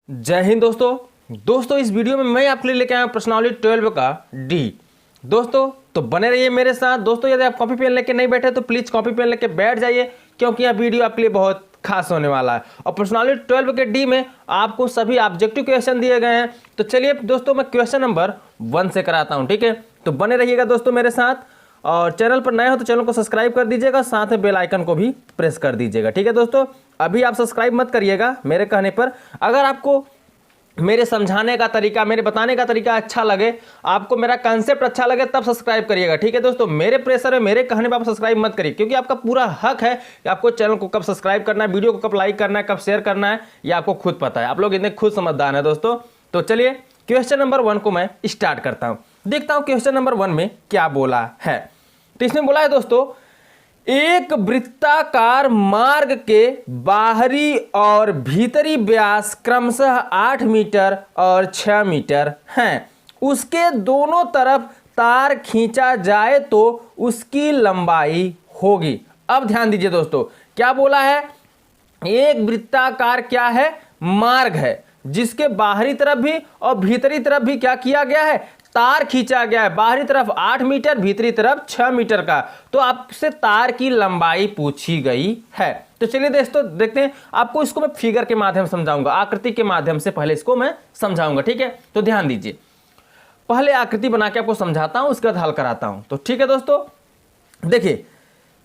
जय हिंद दोस्तों इस वीडियो में मैं आपके लिए लेके आया हूं पर्सनालिटी 12 का डी। दोस्तों तो बने रहिए मेरे साथ। दोस्तों यदि आप कॉपी पेन लेके नहीं बैठे तो प्लीज़ कॉपी पेन लेके बैठ जाइए, क्योंकि यह वीडियो आपके लिए बहुत खास होने वाला है। और पर्सनालिटी 12 के डी में आपको सभी ऑब्जेक्टिव क्वेश्चन दिए गए हैं। तो चलिए दोस्तों मैं क्वेश्चन नंबर 1 से कराता हूँ, ठीक है। तो बने रहिएगा दोस्तों मेरे साथ, और चैनल पर नए हो तो चैनल को सब्सक्राइब कर दीजिएगा, साथ में बेल आइकन को भी प्रेस कर दीजिएगा, ठीक है। दोस्तों अभी आप सब्सक्राइब मत करिएगा मेरे कहने पर। अगर आपको मेरे समझाने का तरीका, मेरे बताने का तरीका अच्छा लगे, आपको मेरा कंसेप्ट अच्छा लगे, तब सब्सक्राइब करिएगा, ठीक है। दोस्तों मेरे प्रेशर में, मेरे कहने पर आप सब्सक्राइब मत करिए, क्योंकि आपका पूरा हक है कि आपको चैनल को कब सब्सक्राइब करना है, वीडियो को कब लाइक करना है, कब शेयर करना है, ये आपको खुद पता है। आप लोग इतने खुद समझदार हैं दोस्तों। तो चलिए क्वेश्चन नंबर 1 को मैं स्टार्ट करता हूं। देखता हूं क्वेश्चन नंबर 1 में क्या बोला है। तो इसमें बोला है दोस्तों, एक वृत्ताकार मार्ग के बाहरी और भीतरी व्यास क्रमशः 8 मीटर और 6 मीटर हैं। उसके दोनों तरफ तार खींचा जाए तो उसकी लंबाई होगी। अब ध्यान दीजिए दोस्तों, क्या बोला है, एक वृत्ताकार क्या है, मार्ग है, जिसके बाहरी तरफ भी और भीतरी तरफ भी क्या किया गया है, तार खींचा गया है। बाहरी तरफ 8 मीटर, भीतरी तरफ 6 मीटर का। तो आपसे तार की लंबाई पूछी गई है। तो चलिए दोस्तों देखते हैं। आपको इसको मैं फिगर के माध्यम से समझाऊंगा, आकृति के माध्यम से पहले इसको मैं समझाऊंगा, ठीक है। तो ध्यान दीजिए, पहले आकृति बना के आपको समझाता हूं, उसके बाद हल कराता हूं। तो ठीक है दोस्तों, देखिए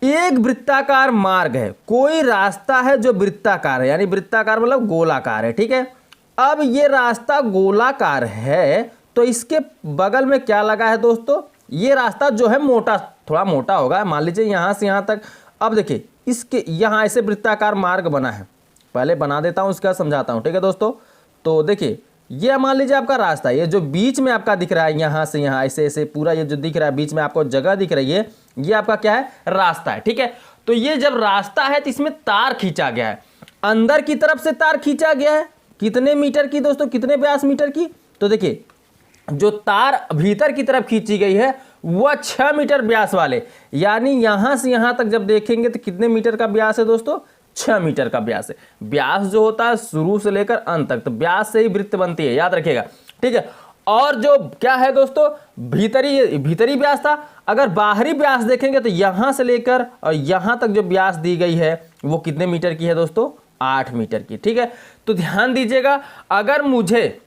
एक वृत्ताकार मार्ग है, कोई रास्ता है जो वृत्ताकार है, यानी वृत्ताकार मतलब गोलाकार है, ठीक है। अब ये रास्ता गोलाकार है तो इसके बगल में क्या लगा है दोस्तों, ये रास्ता जो है मोटा, थोड़ा मोटा होगा, मान लीजिए यहां से यहां तक। अब देखिए इसके यहां ऐसे वृत्ताकार मार्ग बना है, पहले बना देता हूं, उसके बाद समझाता हूं, ठीक है दोस्तों। तो देखिए ये मान लीजिए आपका रास्ता, ये जो बीच में आपका दिख रहा है, यहां से यहां ऐसे ऐसे पूरा ये जो दिख रहा है, बीच में आपको जगह दिख रही है, ये आपका क्या है, रास्ता है, ठीक है। तो ये जब रास्ता है तो इसमें तार खींचा गया है, अंदर की तरफ से तार खींचा गया है। कितने मीटर की दोस्तों, कितने व्यास मीटर की, तो देखिए जो तार भीतर की तरफ खींची गई है वह 6 मीटर व्यास वाले, यानी यहां से यहां तक जब देखेंगे तो कितने मीटर का व्यास है दोस्तों, 6 मीटर का व्यास है। व्यास जो होता है शुरू से लेकर अंत तक, तो व्यास से ही वृत्त बनती है, याद रखिएगा, ठीक है। और जो क्या है दोस्तों, भीतरी व्यास था। अगर बाहरी व्यास देखेंगे तो यहां से लेकर और यहां तक जो व्यास दी गई है वो कितने मीटर की है दोस्तों, 8 मीटर की, ठीक है। तो ध्यान दीजिएगा, अगर मुझे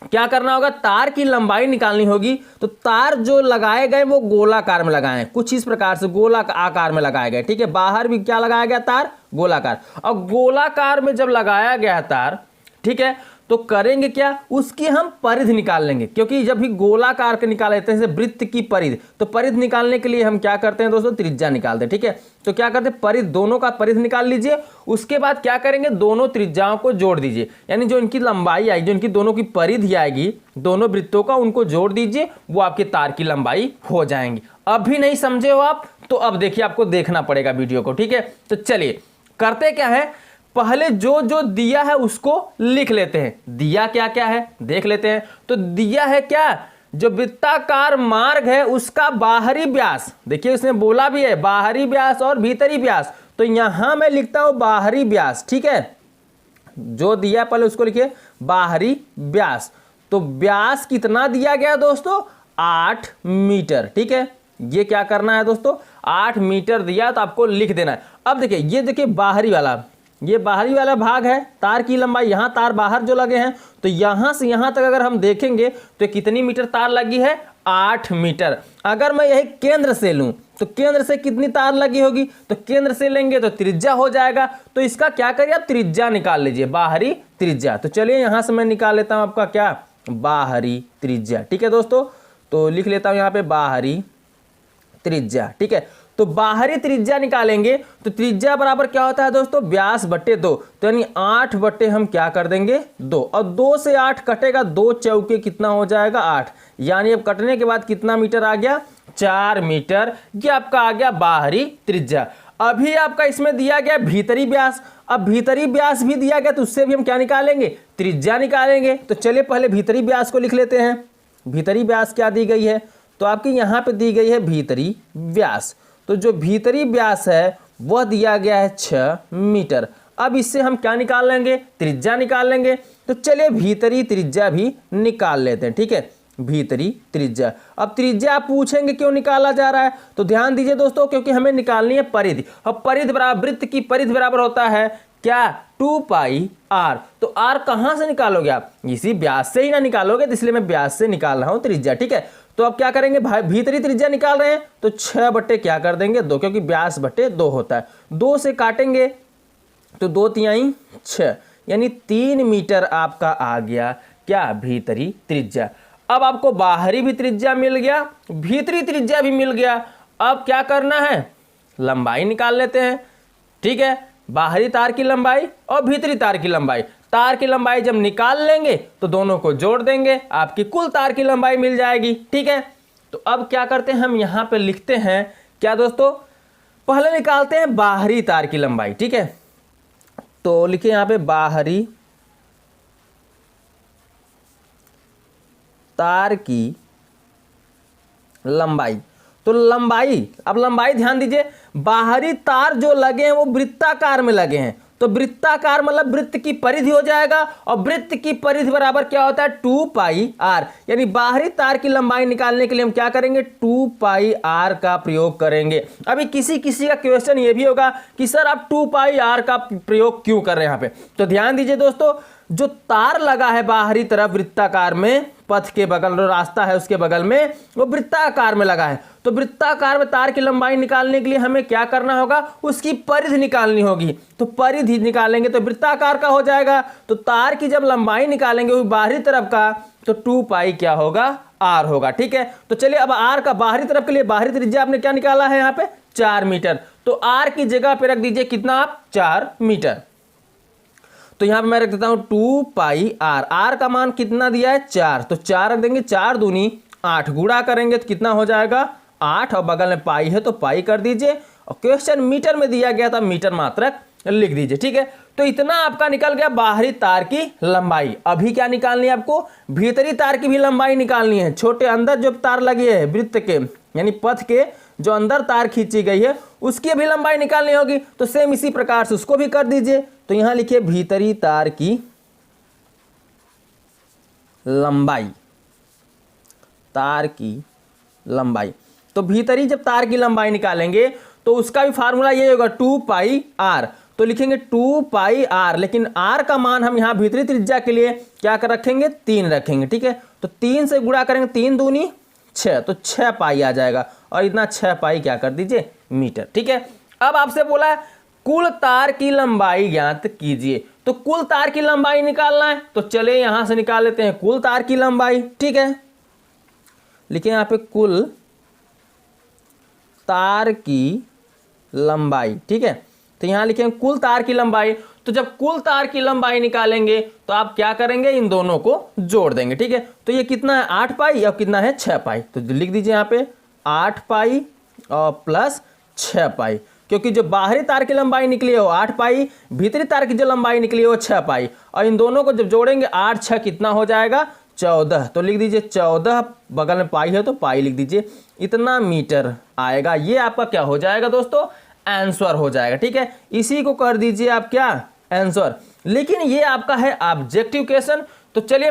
क्या करना होगा, तार की लंबाई निकालनी होगी, तो तार जो लगाए गए वो गोलाकार में लगाए हैं, कुछ इस प्रकार से गोलाकार में लगाए गए, ठीक है। बाहर भी क्या लगाया गया, तार गोलाकार। और गोलाकार में जब लगाया गया तार, ठीक है, तो करेंगे क्या, उसकी हम परिधि निकाल लेंगे, क्योंकि जब भी गोलाकार के निकाल लेते हैं जैसे वृत्त की परिधि, तो परिधि निकालने के लिए हम क्या करते हैं दोस्तों, त्रिज्या निकालते हैं, ठीक है। तो क्या करते हैं, परिधि, दोनों का परिधि निकाल लीजिए। उसके बाद क्या करेंगे, दोनों त्रिज्याओं को जोड़ दीजिए, यानी जो इनकी लंबाई आएगी, जो इनकी दोनों की परिधि आएगी, दोनों वृत्तों का, उनको जोड़ दीजिए, वो आपके तार की लंबाई हो जाएंगी। अब भी नहीं समझे हो आप, तो अब देखिए आपको देखना पड़ेगा वीडियो को, ठीक है। तो चलिए करते क्या है, पहले जो जो दिया है उसको लिख लेते हैं। दिया क्या क्या है देख लेते हैं। तो दिया है क्या, जो वृत्ताकार मार्ग है उसका बाहरी व्यास, देखिए उसने बोला भी है बाहरी व्यास और भीतरी व्यास, तो यहां मैं लिखता हूं बाहरी व्यास, ठीक है। जो दिया पहले उसको लिखिए बाहरी व्यास। तो व्यास कितना दिया गया दोस्तों, 8 मीटर, ठीक है। ये क्या करना है दोस्तों, 8 मीटर दिया तो आपको लिख देना है। अब देखिए ये देखिए बाहरी वाला, ये बाहरी वाला भाग है, तार की लंबाई, यहां तार बाहर जो लगे हैं, तो यहां से यहां तक अगर हम देखेंगे तो कितनी मीटर तार लगी है, 8 मीटर। अगर मैं यही केंद्र से लूं तो केंद्र से कितनी तार लगी होगी, तो केंद्र से लेंगे तो त्रिज्या हो जाएगा। तो इसका क्या करिए, आप त्रिज्या निकाल लीजिए, बाहरी त्रिज्या। तो चलिए यहां से मैं निकाल लेता हूं आपका क्या, बाहरी त्रिज्या, ठीक है दोस्तों। तो लिख लेता हूं यहां पे बाहरी त्रिज्या, ठीक है। तो बाहरी त्रिज्या निकालेंगे तो त्रिज्या बराबर क्या होता है दोस्तों, व्यास बट्टे 2, तो यानी 8 बट्टे हम क्या कर देंगे 2, और 2 से 8 कटेगा, 2 चौके कितना हो जाएगा 8, यानी अब कटने के बाद कितना मीटर आ गया, 4 मीटर। ये आपका आ गया बाहरी त्रिज्या। अभी आपका इसमें दिया गया भीतरी व्यास, अब भीतरी व्यास भी दिया गया तो उससे भी हम क्या निकालेंगे, त्रिज्या निकालेंगे। तो चलिए पहले भीतरी व्यास को लिख लेते हैं। भीतरी व्यास क्या दी गई है, तो आपकी यहां पे दी गई है भीतरी व्यास। तो जो भीतरी व्यास है वह दिया गया है 6 मीटर। अब इससे हम क्या निकाल लेंगे, त्रिज्या निकाल लेंगे। तो चलिए भीतरी त्रिज्या भी निकाल लेते हैं, ठीक है, भीतरी त्रिज्या। अब त्रिज्या आप पूछेंगे क्यों निकाला जा रहा है, तो ध्यान दीजिए दोस्तों, क्योंकि हमें निकालनी है परिधि। अब परिधि बराबर, वृत्त की परिधि बराबर होता है क्या, 2 पाई r। तो r कहां से निकालोगे आप, इसी व्यास से ही ना निकालोगे, तो इसलिए मैं व्यास से निकाल रहा हूं त्रिज्या, ठीक है। तो अब क्या करेंगे, भीतरी त्रिज्या निकाल रहे हैं तो 6 बट्टे क्या कर देंगे 2, क्योंकि व्यास बट्टे 2 होता है, 2 से काटेंगे तो 2 तिहाई 6, यानी 3 मीटर आपका आ गया क्या, भीतरी त्रिज्या। अब आपको बाहरी भी त्रिज्या मिल गया, भीतरी त्रिज्या भी मिल गया। अब क्या करना है, लंबाई निकाल लेते हैं, ठीक है, बाहरी तार की लंबाई और भीतरी तार की लंबाई। तार की लंबाई जब निकाल लेंगे तो दोनों को जोड़ देंगे, आपकी कुल तार की लंबाई मिल जाएगी, ठीक है। तो अब क्या करते हैं, हम यहां पे लिखते हैं क्या दोस्तों, पहले निकालते हैं बाहरी तार की लंबाई, ठीक है। तो लिखिए यहां पे बाहरी तार की लंबाई। तो लंबाई, अब लंबाई ध्यान दीजिए, बाहरी तार जो लगे हैं वो वृत्ताकार में लगे हैं, तो वृत्ताकार मतलब वृत्त की परिधि हो जाएगा, और वृत्त की परिधि बराबर क्या होता है, 2 पाई r। यानी बाहरी तार की लंबाई निकालने के लिए हम क्या करेंगे, 2 पाई r का प्रयोग करेंगे। अभी किसी किसी का क्वेश्चन ये भी होगा कि सर आप 2 पाई r का प्रयोग क्यों कर रहे हैं यहाँ पे, तो ध्यान दीजिए दोस्तों, जो तार लगा है बाहरी तरफ वृत्ताकार में, पथ के बगल जो रास्ता है उसके बगल में, वो वृत्ताकार में लगा है, तो वृत्ताकार में तार की लंबाई निकालने के लिए हमें क्या करना होगा, उसकी परिधि निकालनी होगी। तो परिधि निकालेंगे तो वृत्ताकार का हो जाएगा, तो तार की जब लंबाई निकालेंगे वो बाहरी तरफ का, तो 2 पाई क्या होगा, r होगा, ठीक है। तो चलिए अब r का बाहरी तरफ के लिए बाहरी त्रिज्या आपने क्या निकाला है यहाँ पे, 4 मीटर। तो r की जगह पे रख दीजिए कितना आप, 4 मीटर। तो यहां पे मैं रख देता हूं 2 पाई r, r का मान कितना दिया है, 4, तो 4 रख देंगे, 4 दूनी 8, गुणा करेंगे तो कितना हो जाएगा 8, और बगल में पाई है तो पाई कर दीजिए, और क्वेश्चन मीटर में दिया गया था, मीटर मात्रक लिख दीजिए, ठीक है। तो इतना आपका निकल गया बाहरी तार की लंबाई। अभी क्या निकालनी है आपको, भीतरी तार की भी लंबाई निकालनी है। छोटे अंदर जो तार लगी है वृत्त के यानी पथ के जो अंदर तार खींची गई है उसकी भी लंबाई निकालनी होगी, तो सेम इसी प्रकार से उसको भी कर दीजिए। तो यहां लिखिए भीतरी तार की लंबाई, तार की लंबाई। तो भीतरी जब तार की लंबाई निकालेंगे तो उसका भी फार्मूला ये होगा 2 पाई r। तो लिखेंगे 2 पाई r, लेकिन r का मान हम यहाँ भीतरी त्रिज्या के लिए क्या कर रखेंगे, 3 रखेंगे, ठीक है। तो 3 से गुणा करेंगे, 3 दूनी 6, तो 6 पाई आ जाएगा, और इतना 6 पाई क्या कर दीजिए, मीटर, ठीक है। अब आपसे बोला है कुल तार की लंबाई ज्ञात कीजिए, तो कुल तार की लंबाई निकालना है, तो चले यहां से निकाल लेते हैं कुल तार की लंबाई, ठीक है। लिखिए यहां पे कुल तार की लंबाई, ठीक है। तो यहां लिखेंगे कुल तार की लंबाई। तो जब कुल तार की लंबाई निकालेंगे तो आप क्या करेंगे, इन दोनों को जोड़ देंगे, ठीक है। तो ये कितना है 8 पाई, अब कितना है 6 पाई, तो लिख दीजिए यहाँ पे 8 पाई और प्लस 6 पाई, क्योंकि जो बाहरी तार की लंबाई निकली है वो 8 पाई, भीतरी तार की जो लंबाई निकली है वो 6 पाई, और इन दोनों को जब जोड़ेंगे 8 6 कितना हो जाएगा 14। तो लिख दीजिए 14, बगल में पाई है तो पाई लिख दीजिए, इतना मीटर आएगा। ये आपका क्या हो जाएगा दोस्तों, आंसर हो जाएगा, ठीक है। इसी को कर दीजिए आप क्या, आंसर। लेकिन ये आपका है ऑब्जेक्टिव क्वेश्चन, तो चलिए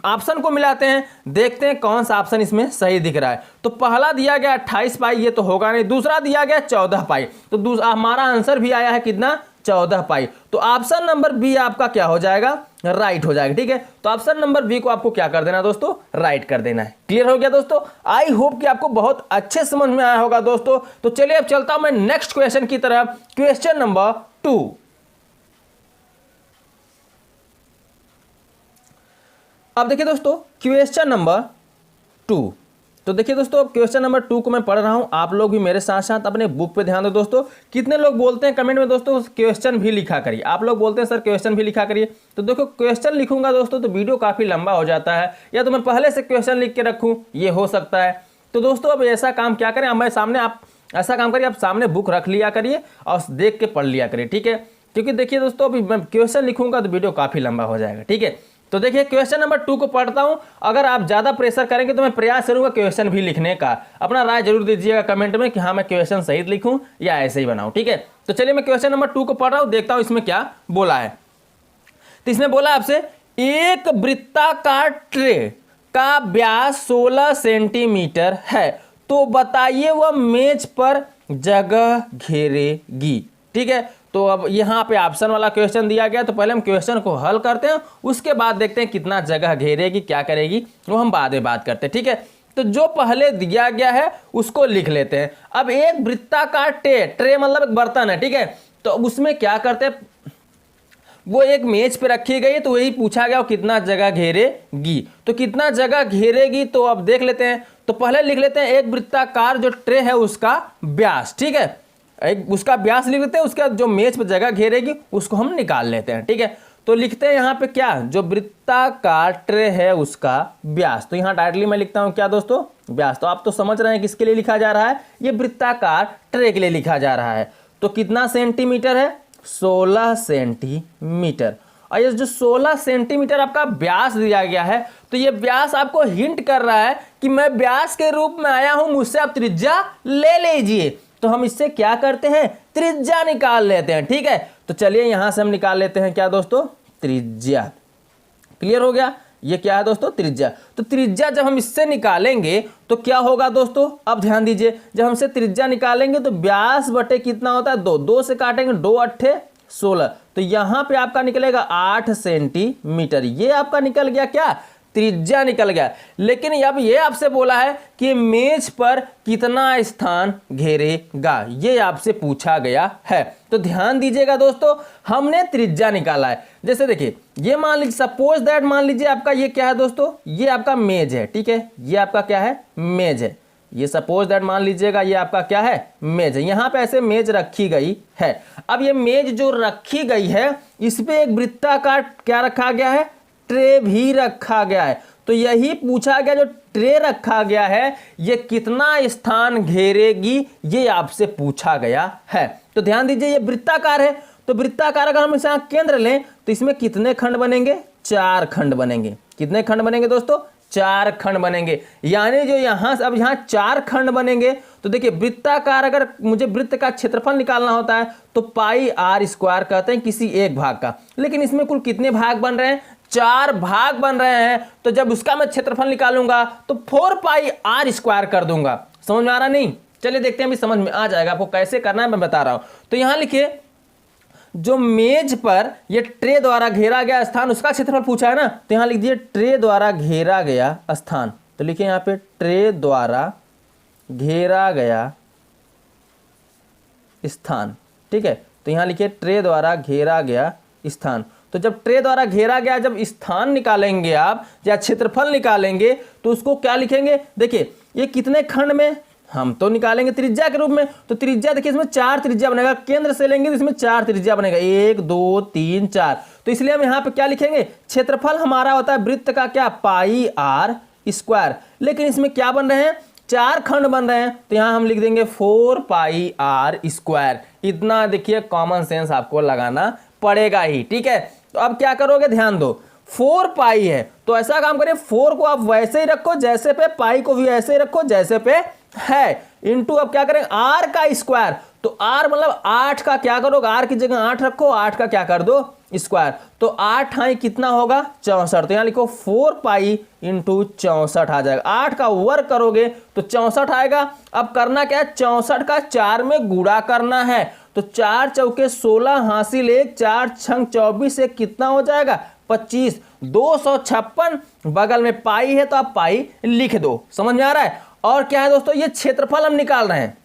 ऑप्शन को मिलाते हैं, देखते हैं कौन सा ऑप्शन इसमें सही दिख रहा है। तो पहला दिया गया 28 पाई, ये तो होगा नहीं। दूसरा दिया गया 14 पाई, तो हमारा आंसर भी आया है कितना, 14 पाई। तो ऑप्शन नंबर बी आपका क्या हो जाएगा, राइट हो जाएगा, ठीक है। तो ऑप्शन नंबर बी को आपको क्या कर देना दोस्तों, राइट कर देना है। क्लियर हो गया दोस्तों, आई होप कि आपको बहुत अच्छे समझ में आया होगा दोस्तों। तो चलिए अब चलता हूं मैं नेक्स्ट क्वेश्चन की तरफ, क्वेश्चन नंबर 2। अब देखिए दोस्तों क्वेश्चन नंबर 2। तो देखिए दोस्तों क्वेश्चन नंबर 2 को मैं पढ़ रहा हूं, आप लोग भी मेरे साथ साथ अपने बुक पे ध्यान दो दोस्तों। कितने लोग बोलते हैं कमेंट में दोस्तों क्वेश्चन भी लिखा करिए, आप लोग बोलते हैं सर क्वेश्चन भी लिखा करिए। तो देखो क्वेश्चन लिखूंगा दोस्तों तो वीडियो काफी लंबा हो जाता है, या तो मैं पहले से क्वेश्चन लिख के रखूं, ये हो सकता है। तो दोस्तों अब ऐसा काम क्या करें, हमारे सामने आप ऐसा काम करिए, आप सामने बुक रख लिया करिए और देख के पढ़ लिया करिए, ठीक है। क्योंकि देखिए दोस्तों अभी मैं क्वेश्चन लिखूंगा तो वीडियो काफी लंबा हो जाएगा, ठीक है। तो देखिए क्वेश्चन नंबर 2 को पढ़ता हूं। अगर आप ज्यादा प्रेशर करेंगे तो मैं प्रयास करूंगा क्वेश्चन भी लिखने का। अपना राय जरूर दीजिएगा कमेंट में कि हाँ मैं क्वेश्चन सही लिखूं या ऐसे ही बनाऊं, ठीक है। तो चलिए मैं क्वेश्चन नंबर 2 को पढ़ रहा हूं, देखता हूं इसमें क्या बोला है। तो इसमें बोला आपसे एक वृत्ताकार ट्रे का व्यास 16 सेंटीमीटर है, तो बताइए वह मेज पर जगह घेरेगी। ठीक है, तो अब यहाँ पे ऑप्शन वाला क्वेश्चन दिया गया, तो पहले हम क्वेश्चन को हल करते हैं, उसके बाद देखते हैं कितना जगह घेरेगी, क्या करेगी, वो हम बाद में बात करते हैं। ठीक है, तो जो पहले दिया गया है उसको लिख लेते हैं। अब एक वृत्ताकार ट्रे मतलब एक बर्तन है, ठीक है, तो उसमें क्या करते हैं, वो एक मेज पे रखी गई, तो वही पूछा गया कितना जगह घेरेगी। तो कितना जगह घेरेगी तो अब देख लेते हैं। तो पहले लिख लेते हैं एक वृत्ताकार जो ट्रे है उसका व्यास। ठीक है, एक उसका व्यास लिख लेते हैं, उसका जो मेज पे जगह घेरेगी उसको हम निकाल लेते हैं। ठीक है, तो लिखते हैं यहाँ पे क्या, जो वृत्ताकार ट्रे है उसका व्यास। तो यहाँ डायरेक्टली मैं लिखता हूँ क्या दोस्तों, व्यास। तो आप तो समझ रहे हैं किसके लिए लिखा जा रहा है, ये वृत्ताकार ट्रे के लिए लिखा जा रहा है। तो कितना सेंटीमीटर है, 16 सेंटीमीटर। और ये जो 16 सेंटीमीटर आपका व्यास दिया गया है, तो ये व्यास आपको हिंट कर रहा है कि मैं व्यास के रूप में आया हूं, मुझसे आप त्रिज्या ले लीजिए। तो हम इससे क्या करते हैं, त्रिज्या निकाल लेते हैं। ठीक है, तो चलिए यहां से हम निकाल लेते हैं क्या दोस्तों, त्रिज्या। क्लियर हो गया, ये क्या है दोस्तों, त्रिज्या। तो त्रिज्या जब हम इससे निकालेंगे तो क्या होगा दोस्तों, अब ध्यान दीजिए, जब हमसे त्रिज्या निकालेंगे तो व्यास बटे कितना होता है, 2 से काटेंगे, 2 8 16, तो यहां पे आपका निकलेगा 8 सेंटीमीटर। ये आपका निकल गया क्या, त्रिज्या निकल गया। लेकिन अब ये आपसे बोला है कि मेज पर कितना स्थान घेरेगा, ये आपसे पूछा गया है। तो ध्यान दीजिएगा दोस्तों, हमने त्रिज्या निकाला है। जैसे देखिए, ये मान लीजिए, सपोज दैट मान लीजिए आपका ये क्या है दोस्तों, ये आपका मेज है। ठीक है, ये आपका क्या है, मेज है। ये सपोज दैट मान लीजिएगा ये आपका क्या है, मेज है। यहां पे ऐसे मेज रखी गई है। अब ये मेज जो रखी गई है, इस पे एक वृत्ताकार क्या रखा गया है, ट्रे भी रखा गया है। तो यही पूछा गया, जो ट्रे रखा गया है ये कितना स्थान घेरेगी, ये आपसे पूछा गया है। तो ध्यान दीजिए, ये वृत्ताकार है, तो वृत्ताकार अगर हम इसे केंद्र लें तो इसमें कितने खंड बनेंगे, 4 खंड बनेंगे। कितने खंड बनेंगे दोस्तों, 4 खंड बनेंगे। यानी जो यहां से अब यहां 4 खंड बनेंगे, तो देखिए वृत्ताकार अगर मुझे वृत्त का क्षेत्रफल निकालना होता है तो पाई r स्क्वायर कहते हैं किसी एक भाग का। लेकिन इसमें कुल कितने भाग बन रहे हैं, 4 भाग बन रहे हैं। तो जब उसका मैं क्षेत्रफल निकालूंगा तो 4 पाई r स्क्वायर कर दूंगा। समझ में आ रहा नहीं, चलिए देखते हैं, अभी समझ में आ जाएगा। आपको कैसे करना है मैं बता रहा हूं। तो यहां लिखिए, जो मेज पर ये ट्रे द्वारा घेरा गया स्थान उसका क्षेत्रफल पूछा है ना, तो यहां लिख दीजिए ट्रे द्वारा घेरा गया स्थान। तो लिखिए यहां पे ट्रे द्वारा घेरा गया स्थान। ठीक है, तो यहां लिखिए ट्रे द्वारा घेरा गया स्थान। तो जब ट्रे द्वारा घेरा गया, जब स्थान निकालेंगे आप या क्षेत्रफल निकालेंगे तो उसको क्या लिखेंगे, देखिए ये कितने खंड में, हम तो निकालेंगे त्रिज्या के रूप में। तो त्रिज्या देखिए इसमें 4 त्रिज्या बनेगा, केंद्र से लेंगे तो इसमें 4 त्रिज्या बनेगा, 1 2 3 4। तो इसलिए हम यहाँ पे क्या लिखेंगे, क्षेत्रफल हमारा होता है वृत्त का क्या, पाई r स्क्वायर। लेकिन इसमें क्या बन रहे हैं, 4 खंड बन रहे हैं, तो यहाँ हम लिख देंगे 4 पाई r स्क्वायर। इतना देखिए कॉमन सेंस आपको लगाना पड़ेगा ही। ठीक है, तो अब क्या करोगे, ध्यान दो, 4 पाई है तो ऐसा काम करिए, 4 को आप वैसे ही रखो जैसे पे, पाई को भी ऐसे ही रखो जैसे पे है, इनटू अब क्या करेंगे r का स्क्वायर। तो r मतलब 8 का क्या करोगे, r की जगह 8 रखो, 8 का क्या कर दो स्क्वायर। तो 8 हाई कितना होगा, 64। तो यहां लिखो 4 पाई इंटू 64 आ जाएगा। 8 का वर्ग करोगे तो 64 आएगा। अब करना क्या है, 64 का 4 में गुणा करना है। तो 4 चौके 16 हासिल 1, 4 छंग 24 से कितना हो जाएगा, 25। 256 बगल में पाई है तो आप पाई लिख दो। समझ में आ रहा है। और क्या है दोस्तों, ये क्षेत्रफल हम निकाल रहे हैं,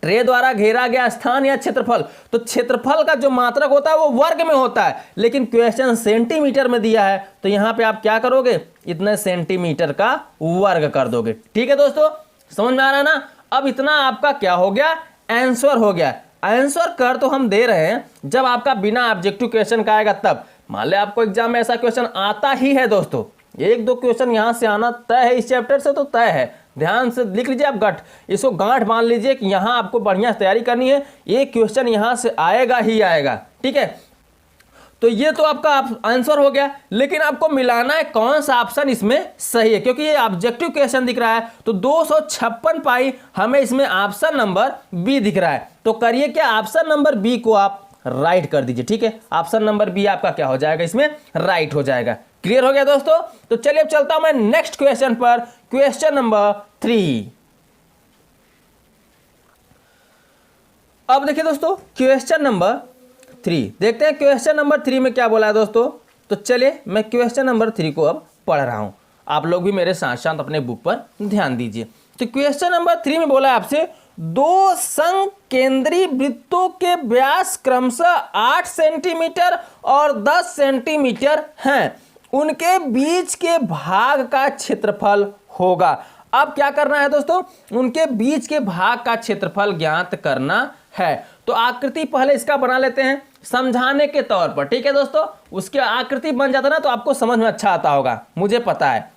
ट्रे द्वारा घेरा गया स्थान या क्षेत्रफल। तो क्षेत्रफल का जो मात्रक होता है वो वर्ग में होता है, लेकिन क्वेश्चन सेंटीमीटर में दिया है, तो यहां पे आप क्या करोगे, इतने सेंटीमीटर का वर्ग कर दोगे। ठीक है दोस्तों, समझ में आ रहा है ना। अब इतना आपका क्या हो गया, आंसर हो गया। आंसर कर तो हम दे रहे हैं, जब आपका बिना ऑब्जेक्टिव क्वेश्चन का आएगा तब। मान ले आपको एग्जाम में ऐसा क्वेश्चन आता ही है दोस्तों, 1-2 क्वेश्चन यहां से आना तय है, इस चैप्टर से तो तय है। ध्यान से लिख लीजिए आप, गठ इसको गांठ मान लीजिए कि यहां आपको बढ़िया तैयारी करनी है, ये क्वेश्चन यहां से आएगा ही आएगा। ठीक है, तो ये तो आपका आंसर हो गया। लेकिन आपको मिलाना है कौन सा ऑप्शन इसमें सही है, क्योंकि ये ऑब्जेक्टिव क्वेश्चन दिख रहा है। तो 256 पाई हमें इसमें ऑप्शन नंबर बी दिख रहा है। तो करिए क्या, ऑप्शन नंबर बी को आप राइट कर दीजिए। ठीक है, ऑप्शन नंबर बी आपका क्या हो जाएगा, इसमें राइट हो जाएगा। क्लियर हो गया दोस्तों। तो चलिए अब चलता हूं मैं नेक्स्ट क्वेश्चन पर, क्वेश्चन नंबर 3। अब देखिए दोस्तों क्वेश्चन नंबर 3 देखते हैं क्वेश्चन नंबर 3 में क्या बोला है दोस्तों। तो चलिए मैं क्वेश्चन नंबर 3 को अब पढ़ रहा हूं, आप लोग भी मेरे साथ साथ अपने बुक पर ध्यान दीजिए। तो क्वेश्चन नंबर 3 में बोला है आपसे, दो संकेंद्री वृत्तों के व्यास क्रमशः 8 सेंटीमीटर और 10 सेंटीमीटर हैं, उनके बीच के भाग का क्षेत्रफल होगा। अब क्या करना है दोस्तों, उनके बीच के भाग का क्षेत्रफल ज्ञात करना है। तो आकृति पहले इसका बना लेते हैं समझाने के तौर पर, ठीक है दोस्तों। उसके आकृति बन जाता ना तो आपको समझ में अच्छा आता होगा, मुझे पता है।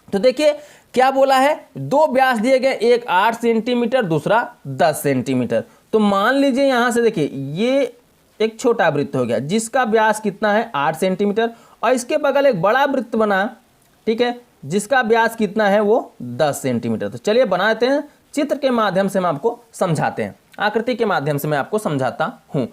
तो देखिए क्या बोला है, दो व्यास दिए गए, एक 8 सेंटीमीटर दूसरा 10 सेंटीमीटर। तो मान लीजिए यहां से देखिए ये एक छोटा वृत्त हो गया जिसका व्यास कितना है 8 सेंटीमीटर, और इसके बगल एक बड़ा वृत्त बना, ठीक है, जिसका व्यास कितना है वो 10 सेंटीमीटर। तो चलिए बना देते हैं, चित्र के माध्यम से हम आपको समझाते हैं, आकृति के माध्यम से मैं आपको समझाता हूं।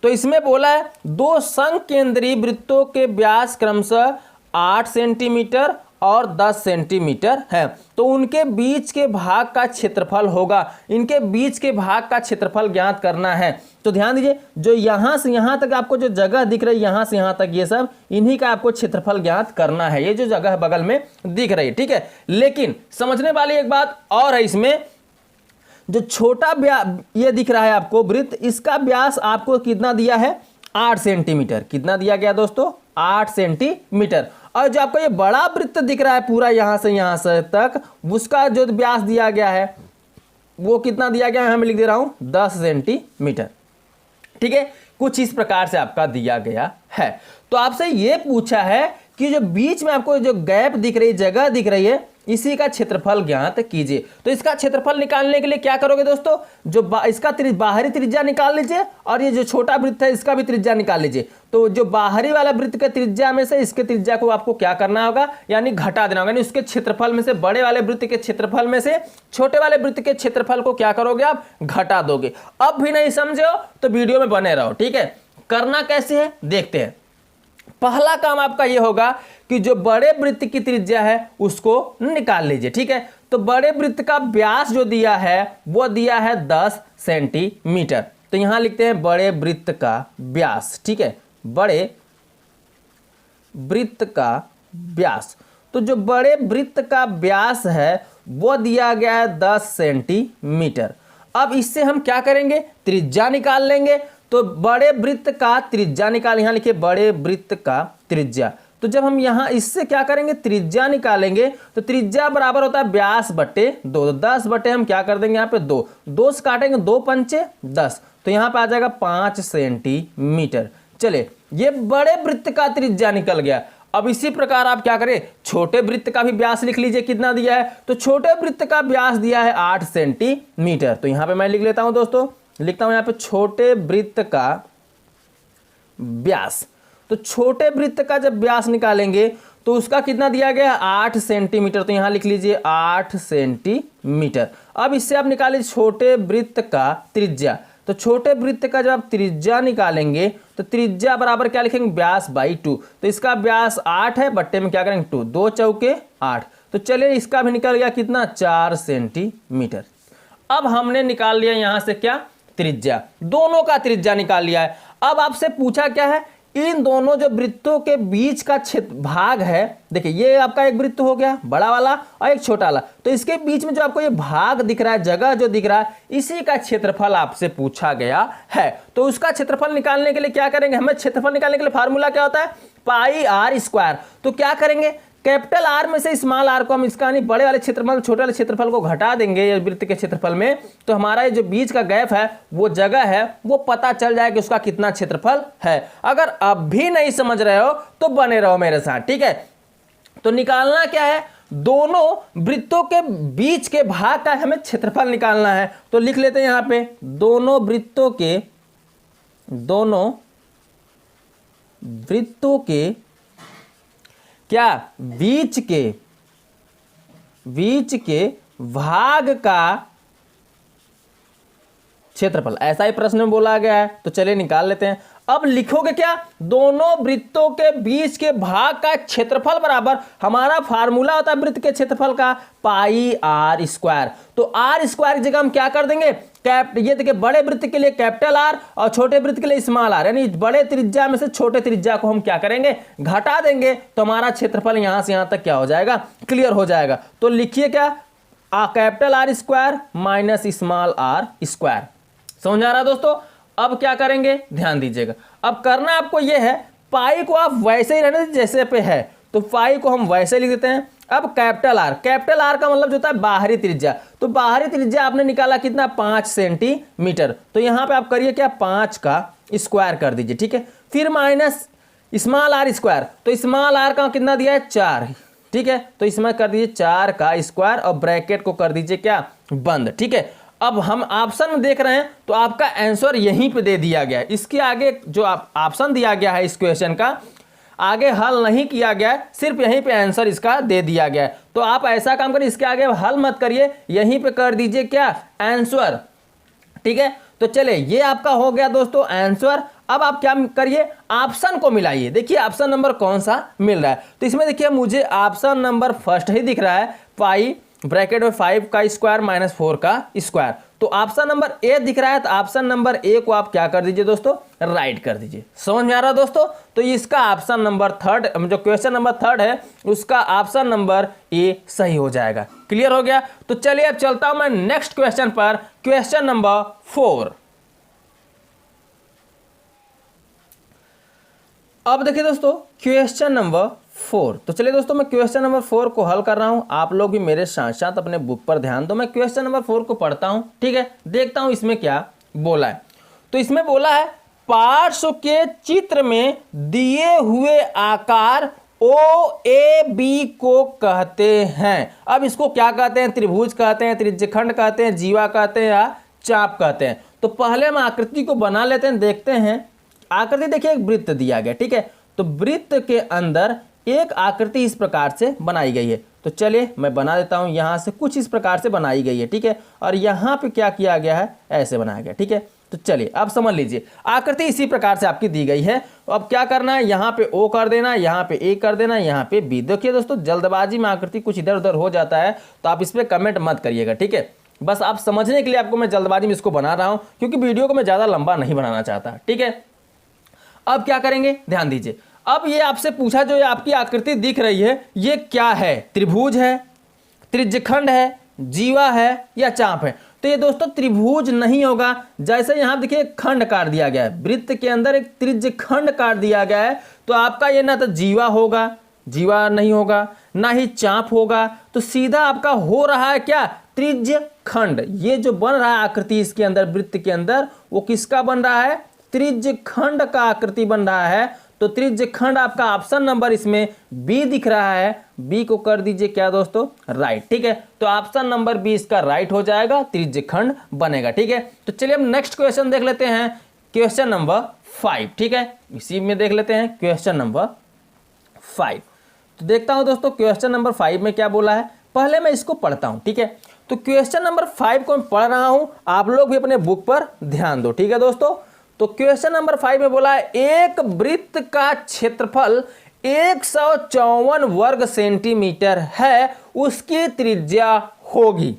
तो इसमें बोला है दो संकेंद्री वृत्तों के व्यास क्रमशः 8 सेंटीमीटर और 10 सेंटीमीटर है, तो उनके बीच के भाग का क्षेत्रफल होगा। इनके बीच के भाग का क्षेत्रफल ज्ञात करना है। तो ध्यान दीजिए, जो यहां से यहां तक आपको जो जगह दिख रही है, यहां से यहां तक, ये सब इन्हीं का आपको क्षेत्रफल ज्ञात करना है। ये जो जगह बगल में दिख रही है, ठीक है। लेकिन समझने वाली एक बात और है, इसमें जो छोटा ये दिख रहा है आपको वृत्त, इसका व्यास आपको कितना दिया है 8 सेंटीमीटर। कितना दिया गया दोस्तों 8 सेंटीमीटर। और जो आपको ये बड़ा वृत्त दिख रहा है पूरा यहां से तक, उसका जो व्यास दिया गया है वो कितना दिया गया है, मैं लिख दे रहा हूं 10 सेंटीमीटर, ठीक है। कुछ इस प्रकार से आपका दिया गया है। तो आपसे ये पूछा है कि जो बीच में आपको जो गैप दिख रही है, जगह दिख रही है, इसी का क्षेत्रफल ज्ञात कीजिए। तो इसका क्षेत्रफल निकालने के लिए क्या करोगे दोस्तों, जो इसका बाहरी त्रिज्या निकाल लीजिए, और ये जो छोटा वृत्त है इसका भी त्रिज्या निकाल लीजिए। तो जो बाहरी वाला वृत्त के त्रिज्या में से इसके त्रिज्या को आपको क्या करना होगा, यानी घटा देना होगा। यानी उसके क्षेत्रफल में से, बड़े वाले वृत्त के क्षेत्रफल में से छोटे वाले वृत्त के क्षेत्रफल को क्या करोगे आप, घटा दोगे। अब भी नहीं समझे हो तो वीडियो में बने रहो, ठीक है। करना कैसे है देखते हैं। पहला काम आपका यह होगा कि जो बड़े वृत्त की त्रिज्या है उसको निकाल लीजिए, ठीक है। तो बड़े वृत्त का व्यास जो दिया है वो दिया है 10 सेंटीमीटर। तो यहां लिखते हैं बड़े वृत्त का व्यास, ठीक है, बड़े वृत्त का व्यास। तो जो बड़े वृत्त का व्यास है वो दिया गया है 10 सेंटीमीटर। अब इससे हम क्या करेंगे, त्रिज्या निकाल लेंगे। तो बड़े वृत्त का त्रिज्या निकाल, यहां लिखिए बड़े वृत्त का त्रिज्या। तो जब हम यहां इससे क्या करेंगे, त्रिज्या निकालेंगे, तो त्रिज्या बराबर होता है व्यास बटे 2। 10 बटे हम क्या कर देंगे यहाँ पे 2 से काटेंगे, 2 पंचे 10, तो यहां पे आ जाएगा 5 सेंटीमीटर। चले, ये बड़े वृत्त का त्रिज्या निकल गया। अब इसी प्रकार आप क्या करें, छोटे वृत्त का भी व्यास लिख लीजिए कितना दिया है। तो छोटे वृत्त का व्यास दिया है 8 सेंटीमीटर। तो यहां पे मैं लिख लेता हूं दोस्तों, लिखता हूं यहां पे छोटे वृत्त का व्यास। तो छोटे वृत्त का जब व्यास निकालेंगे तो उसका कितना दिया गया 8 सेंटीमीटर। तो यहां लिख लीजिए 8 सेंटीमीटर। अब इससे आप निकालिए छोटे वृत्त का त्रिज्या। तो छोटे वृत्त का जब आप त्रिज्या निकालेंगे तो त्रिज्या बराबर क्या लिखेंगे, व्यास बाई 2। तो इसका व्यास 8 है, बट्टे में क्या करेंगे 2, 2 चौके 8। तो चलिए इसका भी निकल गया कितना 4 सेंटीमीटर। अब हमने निकाल लिया यहां से क्या, त्रिज्या, दोनों का त्रिज्या निकाल लिया है। अब आपसे पूछा क्या है, इन दोनों जो वृत्तों के बीच का क्षेत्र भाग है, देखिए ये आपका एक वृत्त हो गया बड़ा वाला और एक छोटा वाला, तो इसके बीच में जो आपको ये भाग दिख रहा है, जगह जो दिख रहा है, इसी का क्षेत्रफल आपसे पूछा गया है। तो उसका क्षेत्रफल निकालने के लिए क्या करेंगे, हमें क्षेत्रफल निकालने के लिए फार्मूला क्या होता है, पाई आर स्क्वायर। तो क्या करेंगे, कैपिटल आर में से स्मॉल आर को हम इसका नहीं बड़े वाले क्षेत्रफल छोटे वाले क्षेत्रफल को घटा देंगे वृत्त के क्षेत्रफल में, तो हमारा ये जो बीच का गैप है वो जगह है वो पता चल जाएगा कि उसका कितना क्षेत्रफल है। अगर अब भी नहीं समझ रहे हो तो बने रहो मेरे साथ, ठीक है। तो निकालना क्या है, दोनों वृत्तों के बीच के भाग का हमें क्षेत्रफल निकालना है। तो लिख लेते हैं यहां पे दोनों वृत्तों के क्या बीच के भाग का क्षेत्रफल, ऐसा ही प्रश्न में बोला गया है। तो चलिए निकाल लेते हैं। अब लिखोगे क्या, दोनों वृत्तों के बीच के भाग का क्षेत्रफल बराबर, हमारा फार्मूला होता है वृत्त के क्षेत्रफल का पाई आर स्क्वायर। तो आर स्क्वायर की जगह हम क्या कर देंगे, ये देखिए बड़े वृत्त के लिए कैपिटल आर और छोटे वृत्त के लिए स्मॉल आर, यानी बड़े त्रिज्या में से छोटे त्रिज्या को हम क्या करेंगे, घटा देंगे, तो हमारा क्षेत्रफल यहां से यहां तक क्या हो जाएगा, क्लियर हो जाएगा। तो लिखिए क्या, capital R square minus small R square. समझ आ रहा है दोस्तों। अब क्या करेंगे, ध्यान दीजिएगा, अब करना आपको यह है, पाई को आप वैसे ही रहने जैसे पे है, तो पाई को हम वैसे लिख देते हैं। अब कैपिटल आर का मतलब जो होता है बाहरी त्रिज्या, तो बाहरी त्रिज्या आपने निकाला कितना, 5 सेंटीमीटर, तो यहां पे आप करिए क्या, 5 का स्क्वायर कर दीजिए, ठीक है। फिर माइनस स्मॉल आर स्क्वायर, तो स्मॉल आर का कितना दिया है, 4, ठीक है, तो इसमें कर दीजिए 4 का स्क्वायर और ब्रैकेट को कर दीजिए क्या, बंद, ठीक है। अब हम ऑप्शन में देख रहे हैं तो आपका आंसर यहीं पे दे दिया गया है, इसके आगे जो ऑप्शन दिया गया है इस क्वेश्चन का आगे हल नहीं किया गया है, सिर्फ यहीं पे आंसर इसका दे दिया गया है। तो आप ऐसा काम करिए, इसके आगे हल मत करिए, यहीं पे कर दीजिए क्या, आंसर, ठीक है। तो चले ये आपका हो गया दोस्तों आंसर। अब आप क्या करिए, ऑप्शन को मिलाइए, देखिए ऑप्शन नंबर कौन सा मिल रहा है। तो इसमें देखिए मुझे ऑप्शन नंबर फर्स्ट ही दिख रहा है, पाई ब्रैकेट में 5 का स्क्वायर माइनस 4 का स्क्वायर। तो ऑप्शन नंबर ए दिख रहा है, तो ऑप्शन नंबर ए को आप क्या कर दीजिए दोस्तों, राइट कर दीजिए। समझ में आ रहा है दोस्तों। तो इसका ऑप्शन नंबर थर्ड, जो क्वेश्चन नंबर थर्ड है उसका ऑप्शन नंबर ए सही हो जाएगा। क्लियर हो गया। तो चलिए अब चलता हूं मैं नेक्स्ट क्वेश्चन पर, क्वेश्चन नंबर 4। अब देखिए दोस्तों क्वेश्चन नंबर 4। तो चलिए दोस्तों मैं क्वेश्चन नंबर 4 को हल कर रहा हूं, आप लोग भी मेरे साथ साथ अपने बुक पर ध्यान दो। मैं क्वेश्चन नंबर 4 को पढ़ता हूं, ठीक है, देखता हूं इसमें क्या बोला है। तो इसमें बोला है, पार्श्व के चित्र में दिए हुए आकार ओ ए बी को कहते हैं। अब इसको क्या कहते हैं, त्रिभुज कहते हैं, त्रिज्यखंड कहते हैं, जीवा कहते हैं या चाप कहते हैं। तो पहले हम आकृति को बना लेते हैं, देखते हैं। आकृति देखिए एक वृत्त दिया गया, ठीक है, तो वृत्त के अंदर एक आकृति इस प्रकार से बनाई गई है। तो चलिए मैं बना देता हूं, यहां से कुछ इस प्रकार से बनाई गई है, ठीक है, और यहां पे क्या किया गया है, ऐसे बनाया गया, ठीक है। तो चलिए अब समझ लीजिए, आकृति इसी प्रकार से आपकी दी गई है। अब क्या करना है, यहाँ पे ओ कर देना, यहाँ पे ए कर देना, यहाँ पे बी। देखिए दोस्तों जल्दबाजी में आकृति कुछ इधर उधर हो जाता है, तो आप इस पर कमेंट मत करिएगा, ठीक है। बस आप समझने के लिए आपको मैं जल्दबाजी में इसको बना रहा हूँ, क्योंकि वीडियो को मैं ज़्यादा लंबा नहीं बनाना चाहता, ठीक है। अब क्या करेंगे, ध्यान दीजिए। अब ये आपसे पूछा, जो ये आपकी आकृति दिख रही है ये क्या है, त्रिभुज है, त्रिज्यखंड है, जीवा है या चाप है। तो ये दोस्तों त्रिभुज नहीं होगा। जैसे यहाँ देखिए खंड काट दिया गया है, वृत्त के अंदर एक त्रिज्यखंड काट दिया गया है, तो आपका ये ना तो जीवा होगा, जीवा नहीं होगा, ना ही चाप होगा, तो सीधा आपका हो रहा है क्या, त्रिज्यखंड। ये जो बन रहा है आकृति इसके अंदर, वृत्त के अंदर, वो किसका बन रहा है, त्रिज्यखंड का आकृति बन रहा है। तो त्रिज्यखंड आपका ऑप्शन नंबर इसमें बी दिख रहा है, बी को कर दीजिए क्या दोस्तों, राइट, ठीक है। तो ऑप्शन नंबर बी इसका राइट हो जाएगा, त्रिज्यखंड बनेगा, ठीक है। तो चलिए हम नेक्स्ट क्वेश्चन देख लेते हैं, क्वेश्चन नंबर 5, ठीक है, इसी में देख लेते हैं क्वेश्चन नंबर 5। तो देखता हूं दोस्तों क्वेश्चन नंबर 5 में क्या बोला है, पहले मैं इसको पढ़ता हूं, ठीक है। तो क्वेश्चन नंबर 5 को मैं पढ़ रहा हूं, आप लोग भी अपने बुक पर ध्यान दो, ठीक है दोस्तों। तो क्वेश्चन नंबर 5 में बोला है, एक वृत्त का क्षेत्रफल 154 वर्ग सेंटीमीटर है, उसकी त्रिज्या होगी।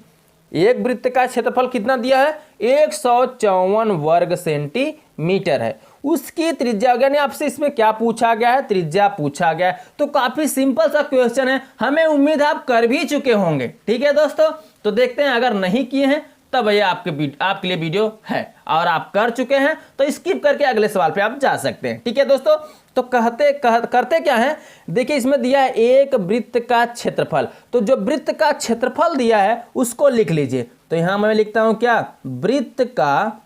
एक वृत्त का क्षेत्रफल कितना दिया है, 154 वर्ग सेंटीमीटर है, उसकी त्रिज्या, यानी आपसे इसमें क्या पूछा गया है, त्रिज्या पूछा गया है। तो काफी सिंपल सा क्वेश्चन है, हमें उम्मीद है आप कर भी चुके होंगे, ठीक है दोस्तों। तो देखते हैं, अगर नहीं किए हैं तब ये आपके लिए वीडियो है, और आप कर चुके हैं तो स्किप करके अगले सवाल पे आप जा सकते हैं, ठीक है दोस्तों। तो करते क्या है, देखिए इसमें दिया है एक वृत्त का क्षेत्रफल, तो जो वृत्त का क्षेत्रफल दिया है उसको लिख लीजिए। तो यहां मैं लिखता हूं क्या, वृत्त का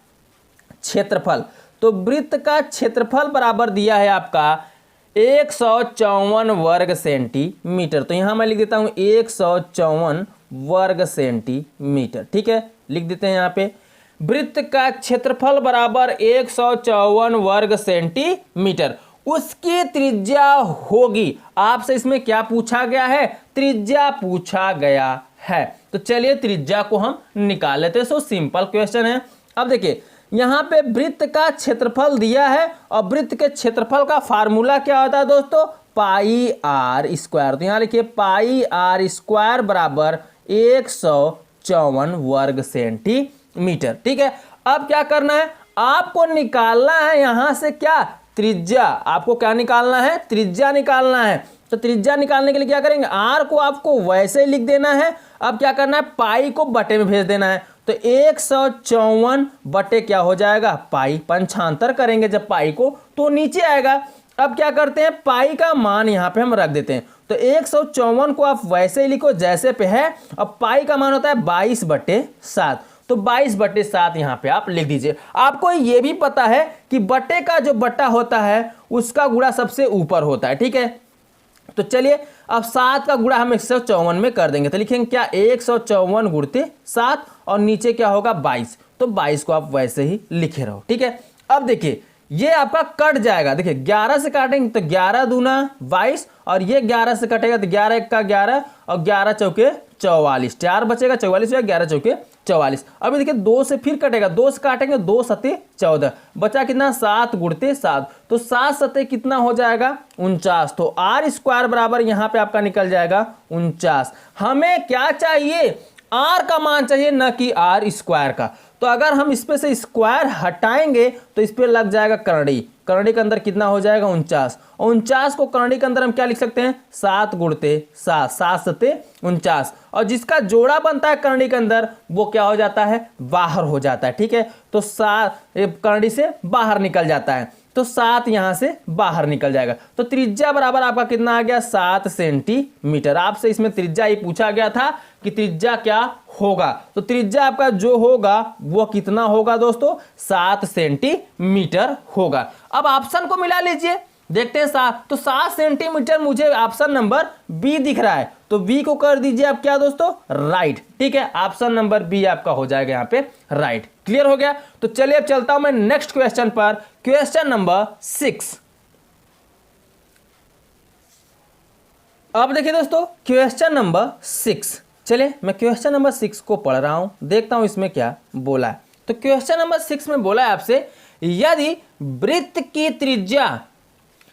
क्षेत्रफल। तो वृत्त का क्षेत्रफल बराबर दिया है आपका 154 वर्ग सेंटीमीटर। तो यहां मैं लिख देता हूं 154 वर्ग सेंटीमीटर, ठीक है, लिख देते हैं यहाँ पे। वृत्त का क्षेत्रफल बराबर 154 वर्ग सेंटीमीटर, उसकी त्रिज्या होगी। आपसे इसमें क्या पूछा गया है, त्रिज्या पूछा गया है। तो चलिए त्रिज्या को हम निकाल लेते हैं। सो सिंपल क्वेश्चन है। अब देखिए यहाँ पे वृत्त का क्षेत्रफल दिया है और वृत्त के क्षेत्रफल का फार्मूला क्या होता है दोस्तों, पाई आर स्क्वायर। तो यहाँ लिखिए पाई आर स्क्वायर बराबर 154 वर्ग सेंटीमीटर। ठीक है, अब क्या करना है, आपको निकालना है यहाँ से क्या, त्रिज्या। आपको क्या निकालना है, त्रिज्या निकालना है। तो त्रिज्या निकालने के लिए क्या करेंगे, आर को आपको वैसे ही लिख देना है। अब क्या करना है, पाई को बटे में भेज देना है। तो 154 बटे क्या हो जाएगा, पाई। पंचांतर करेंगे जब पाई को तो नीचे आएगा। अब क्या करते हैं, पाई का मान यहाँ पे हम रख देते हैं। तो 154 को आप वैसे ही लिखो जैसे पे है। अब पाई का मान होता है 22/7। तो 22/7 यहाँ पे आप लिख दीजिए। आपको ये भी पता है कि बटे का जो बटा होता है उसका गुणा सबसे ऊपर होता है। ठीक है, तो चलिए अब 7 का गुणा हम 154 में कर देंगे। तो लिखेंगे क्या, 154 गुणते 7 और नीचे क्या होगा 22। तो 22 को आप वैसे ही लिखे रहो। ठीक है, अब देखिए ये आपका कट जाएगा। देखिए 11 से काटेंगे तो 11 दूना 22 और ये 11 से कटेगा तो 11 1 का 11 और 11 चौके 44, 4 बचेगा 44 या 11 चौके 44। अभी देखिए 2 से फिर कटेगा, 2 से काटेंगे 2 सते 14, बचा कितना 7 गुणते 7। तो 7 सते कितना हो जाएगा 49। तो आर स्क्वायर बराबर यहाँ पे आपका निकल जाएगा 49। हमें क्या चाहिए, आर का मान चाहिए, न कि आर स्क्वायर का। तो अगर हम इस पे से स्क्वायर हटाएंगे तो इस पे लग जाएगा करड़ी। करड़ी के अंदर कितना हो जाएगा 49 और 49 को करड़ी के अंदर हम क्या लिख सकते हैं 7 गुणते 7, 7 सते 49। और जिसका जोड़ा बनता है करड़ी के अंदर वो क्या हो जाता है, बाहर हो जाता है। ठीक है, तो 7 करड़ी से बाहर निकल जाता है। तो 7 यहां से बाहर निकल जाएगा। तो त्रिज्या बराबर आपका कितना आ गया 7 सेंटीमीटर। आपसे इसमें त्रिज्या ही पूछा गया था कि त्रिज्या क्या होगा। तो त्रिज्या आपका जो होगा वो कितना होगा दोस्तों, 7 सेंटीमीटर होगा। अब ऑप्शन को मिला लीजिए, देखते हैं 7। तो 7 सेंटीमीटर मुझे ऑप्शन नंबर बी दिख रहा है। तो बी को कर दीजिए आप क्या दोस्तों, राइट। ठीक है, ऑप्शन नंबर बी आपका हो जाएगा यहाँ पे राइट। क्लियर हो गया। तो चलिए अब चलता हूं मैं नेक्स्ट क्वेश्चन पर, क्वेश्चन नंबर 6। अब देखिए दोस्तों क्वेश्चन नंबर 6, चलिए मैं क्वेश्चन नंबर 6 को पढ़ रहा हूं, देखता हूं इसमें क्या बोला है। तो क्वेश्चन नंबर 6 में बोला है आपसे, यदि वृत्त की त्रिज्या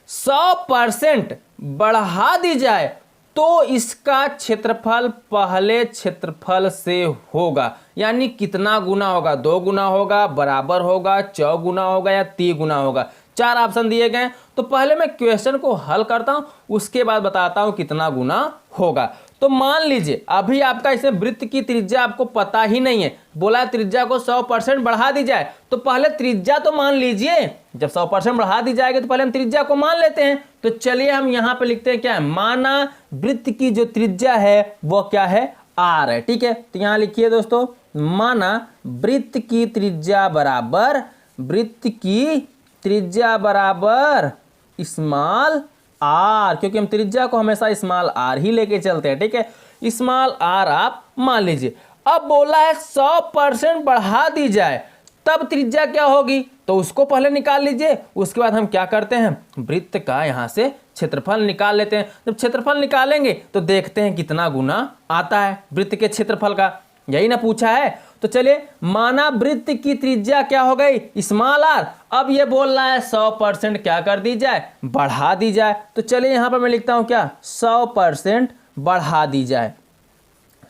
100% बढ़ा दी जाए तो इसका क्षेत्रफल पहले क्षेत्रफल से होगा। यानी कितना गुना होगा, 2 गुना होगा, बराबर होगा, 4 गुना होगा या 3 गुना होगा। 4 ऑप्शन दिए गए। तो पहले मैं क्वेश्चन को हल करता हूं, उसके बाद बताता हूं कितना गुना होगा। तो मान लीजिए अभी आपका इसे वृत्त की त्रिज्या आपको पता ही नहीं है, बोला त्रिज्या को 100% बढ़ा दी जाए। तो पहले त्रिज्या तो मान लीजिए, जब 100% बढ़ा दी जाएगी तो पहले हम त्रिज्या को मान लेते हैं। तो चलिए हम यहां पे लिखते हैं क्या है, माना वृत्त की जो त्रिज्या है वो क्या है, आर है। ठीक है, तो यहां लिखिए दोस्तों, माना वृत्त की त्रिज्या बराबर, वृत्त की त्रिज्या बराबर स्मॉल आर, क्योंकि हम त्रिज्या को हमेशा स्मॉल आर ही लेके चलते हैं। ठीक है, स्मॉल आर आप मान लीजिए। अब बोला है 100% बढ़ा दी जाए तब त्रिज्या क्या होगी, तो उसको पहले निकाल लीजिए। उसके बाद हम क्या करते हैं, वृत्त का यहां से क्षेत्रफल निकाल लेते हैं। जब क्षेत्रफल निकालेंगे तो देखते हैं कितना गुना आता है वृत्त के क्षेत्रफल का, यही ना पूछा है। तो चलिए माना वृत्त की त्रिज्या क्या हो गई, स्मॉल आर। अब ये बोल रहा है 100% क्या कर दी जाए, बढ़ा दी जाए। तो चलिए यहां पर मैं लिखता हूं क्या, 100% बढ़ा दी जाए,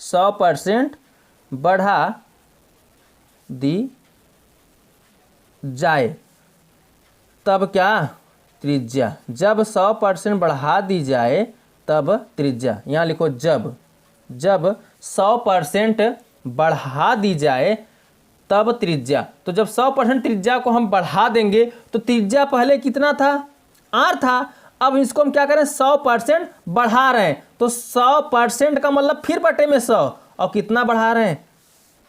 100% बढ़ा दी जाए तब क्या, त्रिज्या। जब 100% बढ़ा दी जाए तब त्रिज्या, यहां लिखो जब 100% बढ़ा दी जाए तब त्रिज्या। तो जब 100% त्रिज्या को हम बढ़ा देंगे तो त्रिज्या पहले कितना था, आर था। अब इसको हम क्या करें, 100% बढ़ा रहे हैं। तो 100% का मतलब फिर बटे में 100, और कितना बढ़ा रहे हैं,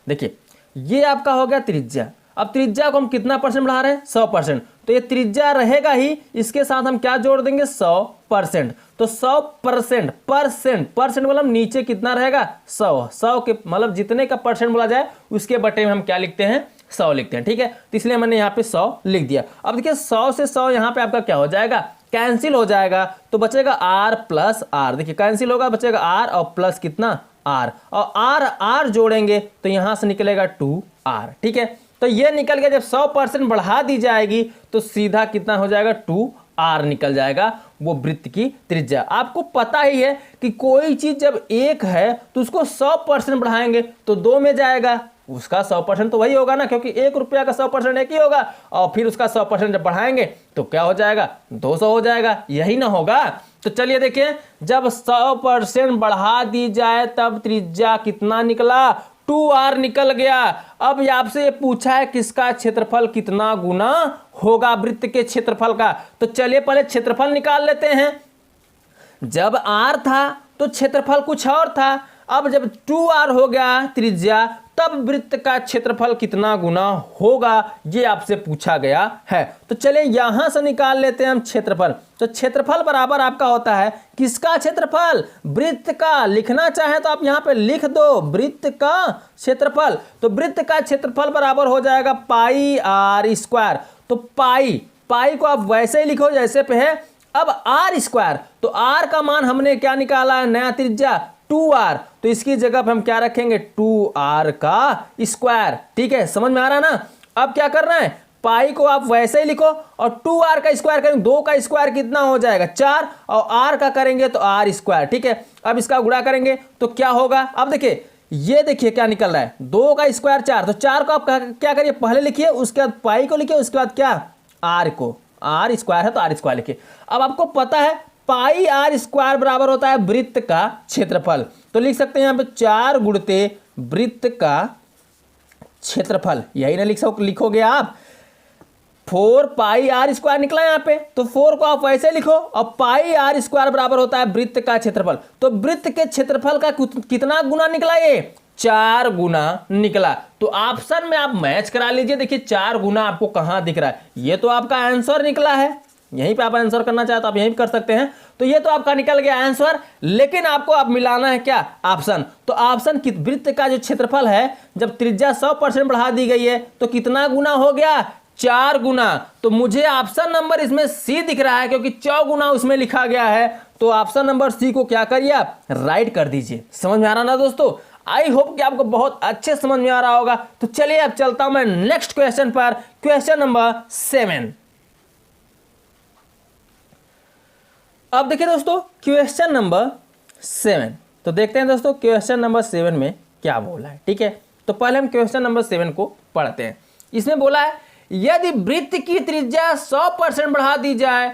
देखिए ये आपका हो गया त्रिज्या। अब त्रिज्या को हम कितना परसेंट बढ़ा रहे हैं, 100%। तो ये त्रिज्या रहेगा ही, इसके साथ हम क्या जोड़ देंगे, 100%। तो 100% परसेंट मतलब नीचे कितना रहेगा, 100 के मतलब जितने का परसेंट बोला जाए उसके बटे में हम क्या लिखते हैं, 100 लिखते हैं। ठीक है, तो इसलिए मैंने यहाँ पे 100 लिख दिया। अब देखिए 100 से 100 यहाँ पे आपका क्या हो जाएगा, कैंसिल हो जाएगा। तो बचेगा आर प्लस आर, देखिए कैंसिल होगा, बचेगा आर और प्लस कितना, आर, और आर जोड़ेंगे तो यहां से निकलेगा 2r। ठीक है, तो ये निकल गया। जब 100% बढ़ा दी जाएगी तो सीधा कितना हो जाएगा, 2r निकल जाएगा वो वृत्त की त्रिज्या। आपको पता ही है कि कोई चीज जब 1 है तो उसको 100% बढ़ाएंगे तो 2 में जाएगा, उसका 100% तो वही होगा ना, क्योंकि 1 रुपया का 100% एक ही होगा। और फिर उसका 100% जब बढ़ाएंगे तो क्या हो जाएगा, 200 हो जाएगा, यही ना होगा। तो चलिए देखिए, जब 100% बढ़ा दी जाए तब त्रिज्या कितना निकला, 2r निकल गया। अब आपसे ये पूछा है किसका क्षेत्रफल कितना गुना होगा वृत्त के क्षेत्रफल का। तो चलिए पहले क्षेत्रफल निकाल लेते हैं। जब r था तो क्षेत्रफल कुछ और था, अब जब 2r हो गया त्रिज्या तब वृत्त का क्षेत्रफल कितना गुना होगा ये आपसे पूछा गया है। तो चलिए यहां से निकाल लेते हैं हम क्षेत्रफल। तो क्षेत्रफल बराबर आपका होता है किसका क्षेत्रफल, वृत्त का। लिखना चाहे तो आप यहां पे लिख दो वृत्त का क्षेत्रफल। तो वृत्त का क्षेत्रफल बराबर हो जाएगा पाई r स्क्वायर। तो पाई को आप वैसे ही लिखो जैसे पे है। अब r स्क्वायर, तो r का मान हमने क्या निकाला है, नया त्रिज्या 2r, तो इसकी जगह पे हम क्या रखेंगे, 2r का स्क्वायर। ठीक है, समझ में आ रहा है ना। अब क्या करना है, पाई को आप वैसे ही लिखो और 2r का स्क्वायर करेंगे, 2 का स्क्वायर कितना हो जाएगा 4, और r का करेंगे तो r स्क्वायर। ठीक है, अब इसका गुणा करेंगे तो क्या होगा, अब देखिए ये देखिए क्या निकल रहा है, 2 का स्क्वायर 4, तो 4 को आप क्या करिए पहले लिखिए, उसके बाद पाई को लिखिए, उसके बाद क्या r को, r स्क्वायर है तो r स्क्वायर लिखिए। अब आपको पता है पाई r स्क्वायर बराबर होता है वृत्त का क्षेत्रफल। तो लिख सकते हैं यहाँ पे 4 गुणित वृत्त का क्षेत्रफल, यही ना लिखोगे आप। 4 पाई r स्क्वायर निकला यहाँ पे, तो 4 को आप वैसे लिखो और पाई r स्क्वायर बराबर होता है वृत्त का क्षेत्रफल। तो वृत्त के क्षेत्रफल का कितना गुना निकला, ये 4 गुना निकला। तो ऑप्शन में आप मैच करा लीजिए, देखिए 4 गुना आपको कहां दिख रहा है, ये तो आपका आंसर निकला है। यहीं पे आप आंसर करना चाहे तो आप यहीं पे कर सकते हैं। तो ये तो आपका निकल गया आंसर, लेकिन आपको अब मिलाना है क्या, ऑप्शन। तो ऑप्शन वृत्त का जो क्षेत्रफल है जब त्रिज्या 100% बढ़ा दी गई है तो कितना गुना हो गया, 4 गुना। तो मुझे ऑप्शन नंबर इसमें सी दिख रहा है क्योंकि 4 गुना उसमें लिखा गया है। तो ऑप्शन नंबर सी को क्या करिए आप राइट कर दीजिए। समझ में आ रहा ना दोस्तों, आई होप कि आपको बहुत अच्छे समझ में आ रहा होगा। तो चलिए अब चलता हूं मैं नेक्स्ट क्वेश्चन पर, क्वेश्चन नंबर 7। अब देखिए दोस्तों क्वेश्चन नंबर 7, तो देखते हैं दोस्तों क्वेश्चन नंबर 7 में क्या बोला है। ठीक है, तो पहले हम क्वेश्चन नंबर 7 को पढ़ते हैं। इसमें बोला है यदि वृत्त की त्रिज्या 100% बढ़ा दी जाए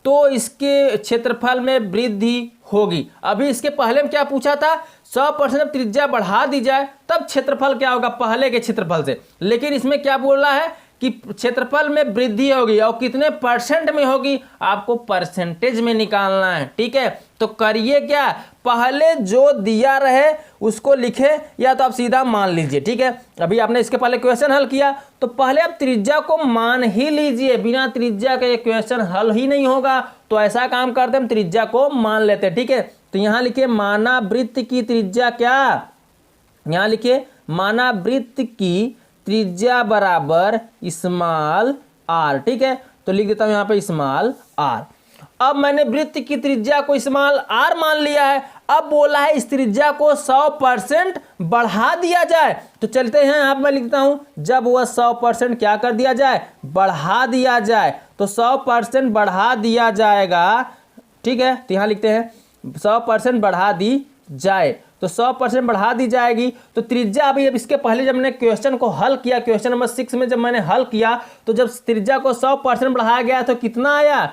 तो इसके क्षेत्रफल में वृद्धि होगी। अभी इसके पहले में क्या पूछा था, 100% त्रिज्या बढ़ा दी जाए तब क्षेत्रफल क्या होगा पहले के क्षेत्रफल से, लेकिन इसमें क्या बोला है कि क्षेत्रफल में वृद्धि होगी और कितने परसेंट में होगी, आपको परसेंटेज में निकालना है। ठीक है, तो करिए क्या, पहले जो दिया रहे उसको लिखे या तो आप सीधा मान लीजिए। ठीक है, अभी आपने इसके पहले क्वेश्चन हल किया तो पहले आप त्रिज्या को मान ही लीजिए, बिना त्रिज्या के क्वेश्चन हल ही नहीं होगा। तो ऐसा काम करते हम त्रिज्या को मान लेते हैं। ठीक है, तो यहां लिखिए माना वृत्त की त्रिज्या क्या, यहां लिखिए माना वृत्त की त्रिज्या बराबर स्मॉल r। ठीक है, तो लिख देता हूं यहां पे स्मॉल r। अब मैंने वृत्त की त्रिज्या को स्मॉल r मान लिया है। अब बोला है इस त्रिज्या को 100% बढ़ा दिया जाए। तो चलते हैं यहां पे मैं लिखता हूं जब वह 100% क्या कर दिया जाए, बढ़ा दिया जाए। तो 100% बढ़ा दिया जाएगा। ठीक है, तो यहां लिखते हैं 100% बढ़ा दी जाए, तो 100% बढ़ा दी जाएगी। तो त्रिज्या अभी अब इसके पहले जब मैंने क्वेश्चन को हल किया, क्वेश्चन नंबर 6 में जब मैंने हल किया तो जब त्रिज्या को 100% बढ़ाया गया तो कितना आया,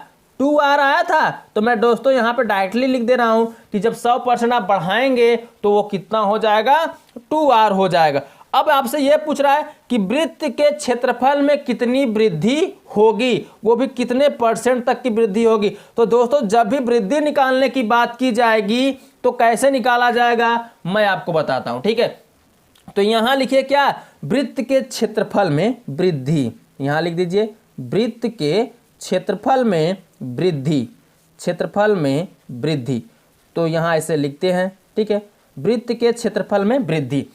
2r आया था। तो मैं दोस्तों यहाँ पे डायरेक्टली लिख दे रहा हूँ कि जब 100% आप बढ़ाएंगे तो वो कितना हो जाएगा, 2r हो जाएगा। अब आपसे यह पूछ रहा है कि वृत्त के क्षेत्रफल में कितनी वृद्धि होगी, वो भी कितने परसेंट तक की वृद्धि होगी। तो दोस्तों जब भी वृद्धि निकालने की बात की जाएगी तो कैसे निकाला जाएगा मैं आपको बताता हूं। ठीक है, तो यहां लिखिए क्या, वृत्त के क्षेत्रफल में वृद्धि, यहां लिख दीजिए वृत्त के क्षेत्रफल में वृद्धि, क्षेत्रफल में वृद्धि। तो यहां ऐसे लिखते हैं। ठीक है, वृत्त के क्षेत्रफल में वृद्धि।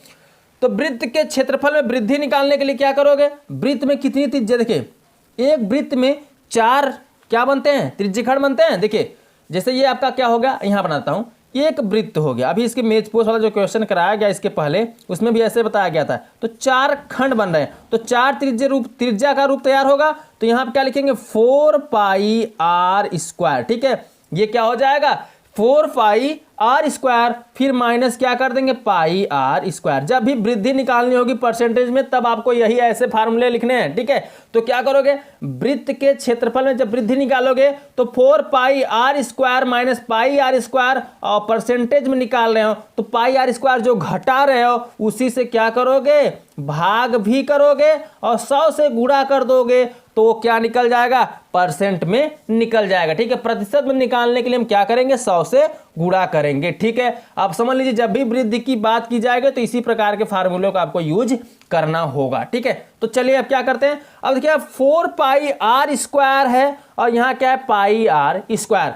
तो वृत्त के क्षेत्रफल में वृद्धि निकालने के लिए क्या करोगे, वृत्त में कितनी त्रिज्या, देखिए एक वृत्त में 4 क्या बनते हैं, त्रिज्यखंड बनते हैं। देखिए जैसे ये आपका क्या होगा, यहां बनाता हूं, एक वृत्त हो गया। अभी इसके मेज पोस्ट वाला जो क्वेश्चन कराया गया इसके पहले, उसमें भी ऐसे बताया गया था। तो 4 खंड बन रहे हैं, तो 4 त्रिज्या का रूप तैयार होगा। तो यहाँ पे क्या लिखेंगे 4 पाई आर स्क्वायर। ठीक है, ये क्या हो जाएगा 4 पाई आर स्क्वायर, फिर माइनस क्या कर देंगे पाई आर स्क्वायर। जब भी वृद्धि निकालनी होगी परसेंटेज में तब आपको यही ऐसे फार्मूले लिखने हैं। ठीक है, तो क्या करोगे वृत्त के क्षेत्रफल में जब वृद्धि निकालोगे तो 4 pi r square minus pi r square, और परसेंटेज में निकाल रहे हो तो पाई आर स्क्वायर जो घटा रहे हो उसी से क्या करोगे भाग भी करोगे और 100 से गुणा कर दोगे तो क्या निकल जाएगा परसेंट में निकल जाएगा। ठीक है, प्रतिशत में निकालने के लिए हम क्या करेंगे 100 से गुणा करेंगे। ठीक है, आप समझ लीजिए जब भी वृद्धि की बात की जाएगी तो इसी प्रकार के फार्मूलों का आपको यूज करना होगा। ठीक है, तो चलिए अब क्या करते हैं, अब देखिए 4 पाई आर स्क्वायर है और यहाँ क्या है पाई आर स्क्वायर।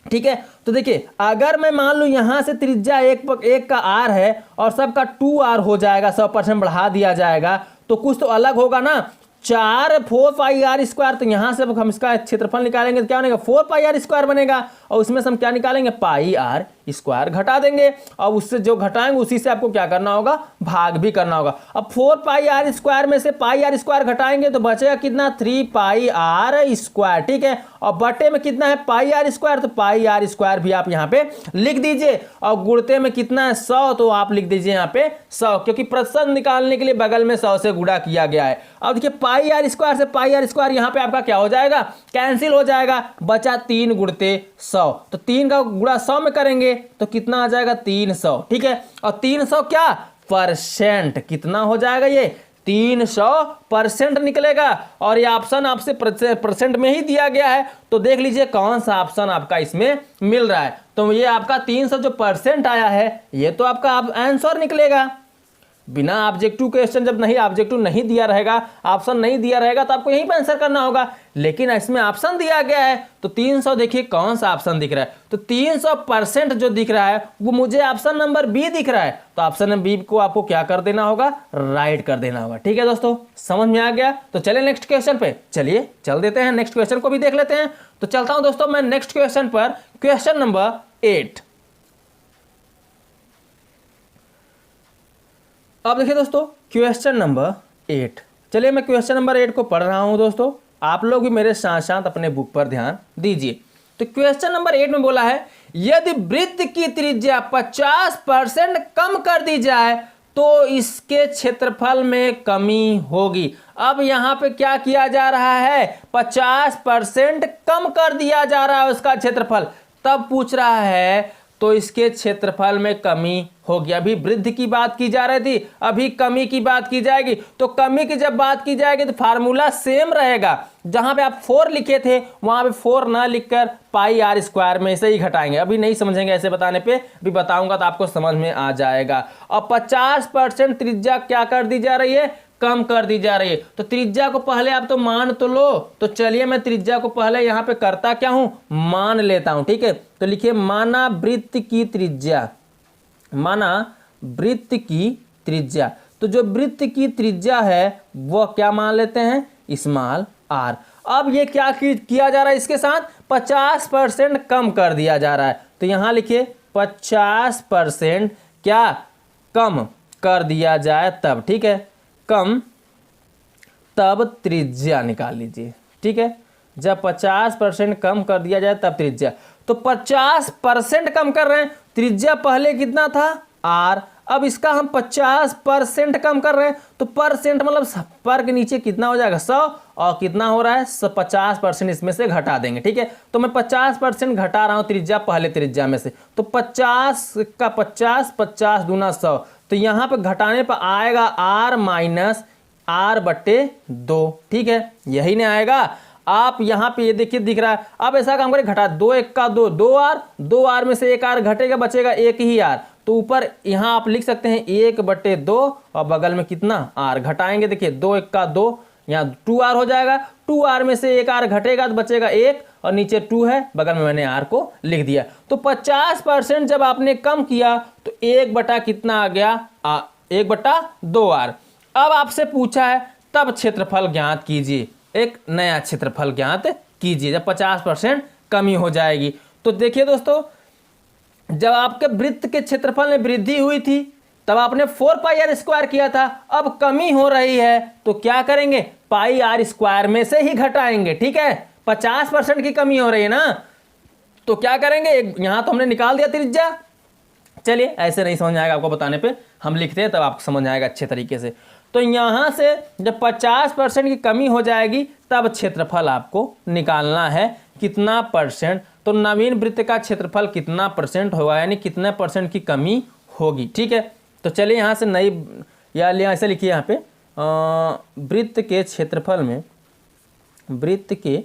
ठीक है, तो देखिए अगर मैं मान लूं यहां से त्रिज्या एक का आर है और सबका 2r हो जाएगा, 100% बढ़ा दिया जाएगा तो कुछ तो अलग होगा ना। 4 पाई आर स्क्वायर, तो यहां से हम इसका क्षेत्रफल निकालेंगे तो क्या बनेगा 4 पाई आर स्क्वायर बनेगा, और उसमें से हम क्या निकालेंगे पाई आर स्क्वायर घटा देंगे, और उससे जो घटाएंगे उसी से आपको क्या करना होगा भाग भी करना होगा। अब 4 पाई आर स्क्वायर में से पाई आर स्क्वायर घटाएंगे तो बचेगा कितना 3 पाई आर स्क्वायर। ठीक है, और बटे में कितना है पाई आर स्क्वायर, तो पाई आर स्क्वायर भी आप यहाँ पे लिख दीजिए, और गुणते में कितना है 100 तो आप लिख दीजिए यहाँ पे 100, क्योंकि प्रतिशत निकालने के लिए बगल में 100 से गुणा किया गया है। अब देखिए पाई आर स्क्वायर से पाई आर स्क्वायर यहाँ पे आपका क्या हो जाएगा कैंसिल हो जाएगा, बचा 3 गुणते 100, तो 3 का गुणा 100 में करेंगे तो कितना आ जाएगा 300। ठीक है, और 300 क्या परसेंट, कितना हो जाएगा ये 300% निकलेगा, और ये ऑप्शन आपसे परसेंट में ही दिया गया है तो देख लीजिए कौन सा ऑप्शन आपका इसमें मिल रहा है। तो ये आपका 300 जो परसेंट आया है ये तो आपका आंसर निकलेगा। बिना ऑब्जेक्टिव क्वेश्चन जब नहीं ऑब्जेक्टिव नहीं दिया रहेगा, ऑप्शन नहीं दिया रहेगा तो आपको यहीं पर आंसर करना होगा, लेकिन इसमें ऑप्शन दिया गया है तो 300 देखिए कौन सा ऑप्शन दिख रहा है, तो 300% जो दिख रहा है वो मुझे ऑप्शन नंबर बी दिख रहा है, तो ऑप्शन नंबर बी को आपको क्या कर देना होगा राइट कर देना होगा। ठीक है दोस्तों, समझ में आ गया। तो चलिए नेक्स्ट क्वेश्चन पे चलिए चल देते हैं, नेक्स्ट क्वेश्चन को भी देख लेते हैं। तो चलता हूं दोस्तों मैं नेक्स्ट क्वेश्चन पर, क्वेश्चन नंबर 8। अब देखिए दोस्तों क्वेश्चन नंबर 8, चलिए मैं क्वेश्चन नंबर 8 को पढ़ रहा हूं दोस्तों, आप लोग भी मेरे साथ साथ अपने बुक पर ध्यान दीजिए। तो क्वेश्चन नंबर 8 में बोला है यदि वृत्त की त्रिज्या 50% कम कर दी जाए तो इसके क्षेत्रफल में कमी होगी। अब यहाँ पे क्या किया जा रहा है 50% कम कर दिया जा रहा है उसका क्षेत्रफल, तब पूछ रहा है तो इसके क्षेत्रफल में कमी होगी। अभी वृद्धि की बात की जा रही थी, अभी कमी की बात की जाएगी। तो कमी की जब बात की जाएगी तो फार्मूला सेम रहेगा, जहां पे आप 4 लिखे थे वहां पे 4 ना लिखकर पाई आर स्क्वायर में से ही घटाएंगे। अभी नहीं समझेंगे ऐसे बताने पे, अभी बताऊंगा तो आपको समझ में आ जाएगा। और 50% त्रिज्या क्या कर दी जा रही है कम कर दी जा रही है, तो त्रिज्या को पहले आप तो मान तो लो। तो चलिए मैं त्रिज्या को पहले यहाँ पे करता क्या हूं मान लेता हूं। ठीक है, तो लिखिए माना वृत्त की त्रिज्या, माना वृत्त की त्रिज्या, तो जो वृत्त की त्रिज्या है वो क्या मान लेते हैं स्मॉल आर। अब ये क्या किया जा रहा है इसके साथ 50% कम कर दिया जा रहा है, तो यहां लिखिए 50% क्या कम कर दिया जाए तब, ठीक है कम तब त्रिज्या निकाल लीजिए। ठीक है, जब 50% कम कर दिया जाए तब त्रिज्या, तो 50% कम कर रहे हैं, त्रिज्या पहले कितना था r, अब इसका हम 50% कम कर रहे हैं, तो परसेंट मतलब पर के नीचे कितना हो जाएगा 100, और कितना हो रहा है 50% इसमें से घटा देंगे। ठीक है, तो मैं 50% घटा रहा हूं त्रिज्या पहले त्रिज्या में से, तो 50 का 50 50 दूना 100, तो यहां पर घटाने पर आएगा r माइनस r बटे 2। ठीक है, यही नहीं आएगा। आप यहां पे ये देखिए दिख रहा है, अब ऐसा काम करें घटा 2 1 का 2 2r में से 1 r घटेगा बचेगा 1 ही r, तो ऊपर यहां आप लिख सकते हैं 1 बटे 2 और बगल में कितना r घटाएंगे, देखिए 2 1 का 2 यहाँ 2r हो जाएगा, 2r में से 1 r घटेगा तो बचेगा 1 और नीचे 2 है, बगल में मैंने r को लिख दिया। तो 50% जब आपने कम किया तो 1 बटा कितना आ गया 1 बटा 2r। अब आपसे पूछा है तब क्षेत्रफल ज्ञात कीजिए, एक नया क्षेत्रफल ज्ञात कीजिए जब 50% कमी हो जाएगी। तो देखिए दोस्तों जब आपके वृत्त के क्षेत्रफल में वृद्धि हुई थी तब आपने 4 पाई आर स्क्वायर किया था, अब कमी हो रही है तो क्या करेंगे, पाई आर स्क्वायर में से ही घटाएंगे। ठीक है, 50% की कमी हो रही है ना, तो क्या करेंगे, यहां तो हमने निकाल दिया त्रिज्या। चलिए ऐसे नहीं समझ आएगा आपको बताने पे, हम लिखते हैं तब आपको समझ आएगा अच्छे तरीके से। तो यहां से जब 50% की कमी हो जाएगी तब क्षेत्रफल आपको निकालना है कितना परसेंट, तो नवीन वृत्त का क्षेत्रफल कितना परसेंट होगा, यानी कितने परसेंट की कमी होगी। ठीक है, तो चलिए यहाँ से नई या ऐसे लिखिए यहाँ पे वृत्त के क्षेत्रफल में, वृत्त के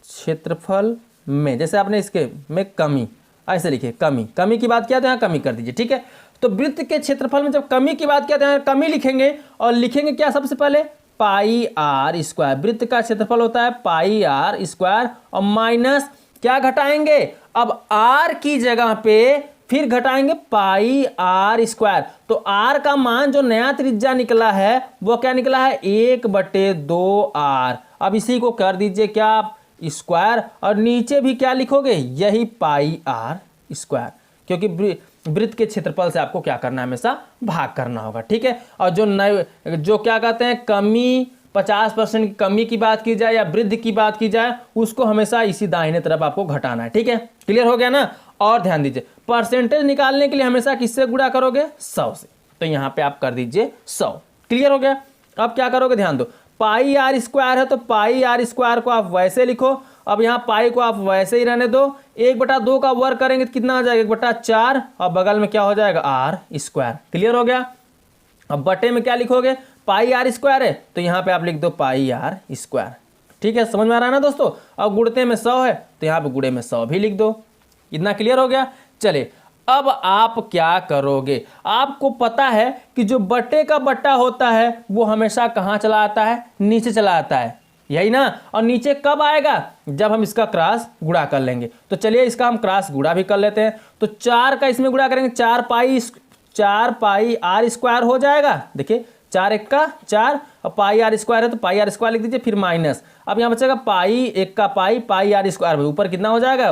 क्षेत्रफल में, जैसे आपने इसके में कमी ऐसे लिखिए, कमी की बात किया तो यहाँ कमी कर दीजिए। ठीक है, तो वृत्त के क्षेत्रफल में जब कमी की बात किया तो यहाँ कमी लिखेंगे और लिखेंगे क्या, सबसे पहले पाई आर स्क्वायर, वृत्त का क्षेत्रफल होता है पाई आर स्क्वायर, और माइनस क्या घटाएंगे, अब आर की जगह पे फिर घटाएंगे पाई आर स्क्वायर। तो आर का मान जो नया त्रिज्या निकला है वो क्या निकला है, 1/2r। अब इसी को कर दीजिए क्या, स्क्वायर, और नीचे भी क्या लिखोगे, यही पाई आर स्क्वायर, क्योंकि वृत्त के क्षेत्रफल से आपको क्या करना है, हमेशा भाग करना होगा। ठीक है, और जो क्या कहते हैं कमी, 50% की कमी की बात की जाए या वृद्धि की बात की जाए, उसको हमेशा इसी दाहिने तरफ आपको घटाना है। ठीक है, क्लियर हो गया ना। और ध्यान दीजिए, परसेंटेज निकालने के लिए हमेशा किससे गुणा करोगे, 100 से, तो यहाँ पे आप कर दीजिए 100। क्लियर हो गया। अब क्या करोगे, ध्यान दो, पाई आर स्क्वायर है तो पाई आर स्क्वायर को आप वैसे लिखो, अब यहाँ पाई को आप वैसे ही रहने दो, 1/2 का वर्ग करेंगे तो कितना आ जाएगा, 1/4, और बगल में क्या हो जाएगा, आर स्क्वायर। क्लियर हो गया। अब बटे में क्या लिखोगे, पाई आर स्क्वायर है तो यहाँ पे आप लिख दो पाई आर स्क्वायर। ठीक है, समझ में आ रहा है ना दोस्तों। अब गुणते में 100 है तो यहाँ पे गुणे में 100 भी लिख दो। इतना क्लियर हो गया। चलिए अब आप क्या करोगे, आपको पता है कि जो बटे का बट्टा होता है वो हमेशा कहाँ चला आता है, नीचे चला आता है, यही ना। और नीचे कब आएगा, जब हम इसका क्रॉस गुणा कर लेंगे। तो चलिए इसका हम क्रॉस गुणा भी कर लेते हैं। तो 4 का इसमें गुणा करेंगे, 4 पाई आर स्क्वायर हो जाएगा। देखिए 4 1 का 4 और पाई आर स्क्वायर है तो पाई आर स्क्वायर लिख दीजिए, फिर माइनस, अब यहाँ बचेगा पाई 1 का पाई आर स्क्वायर, ऊपर कितना हो जाएगा,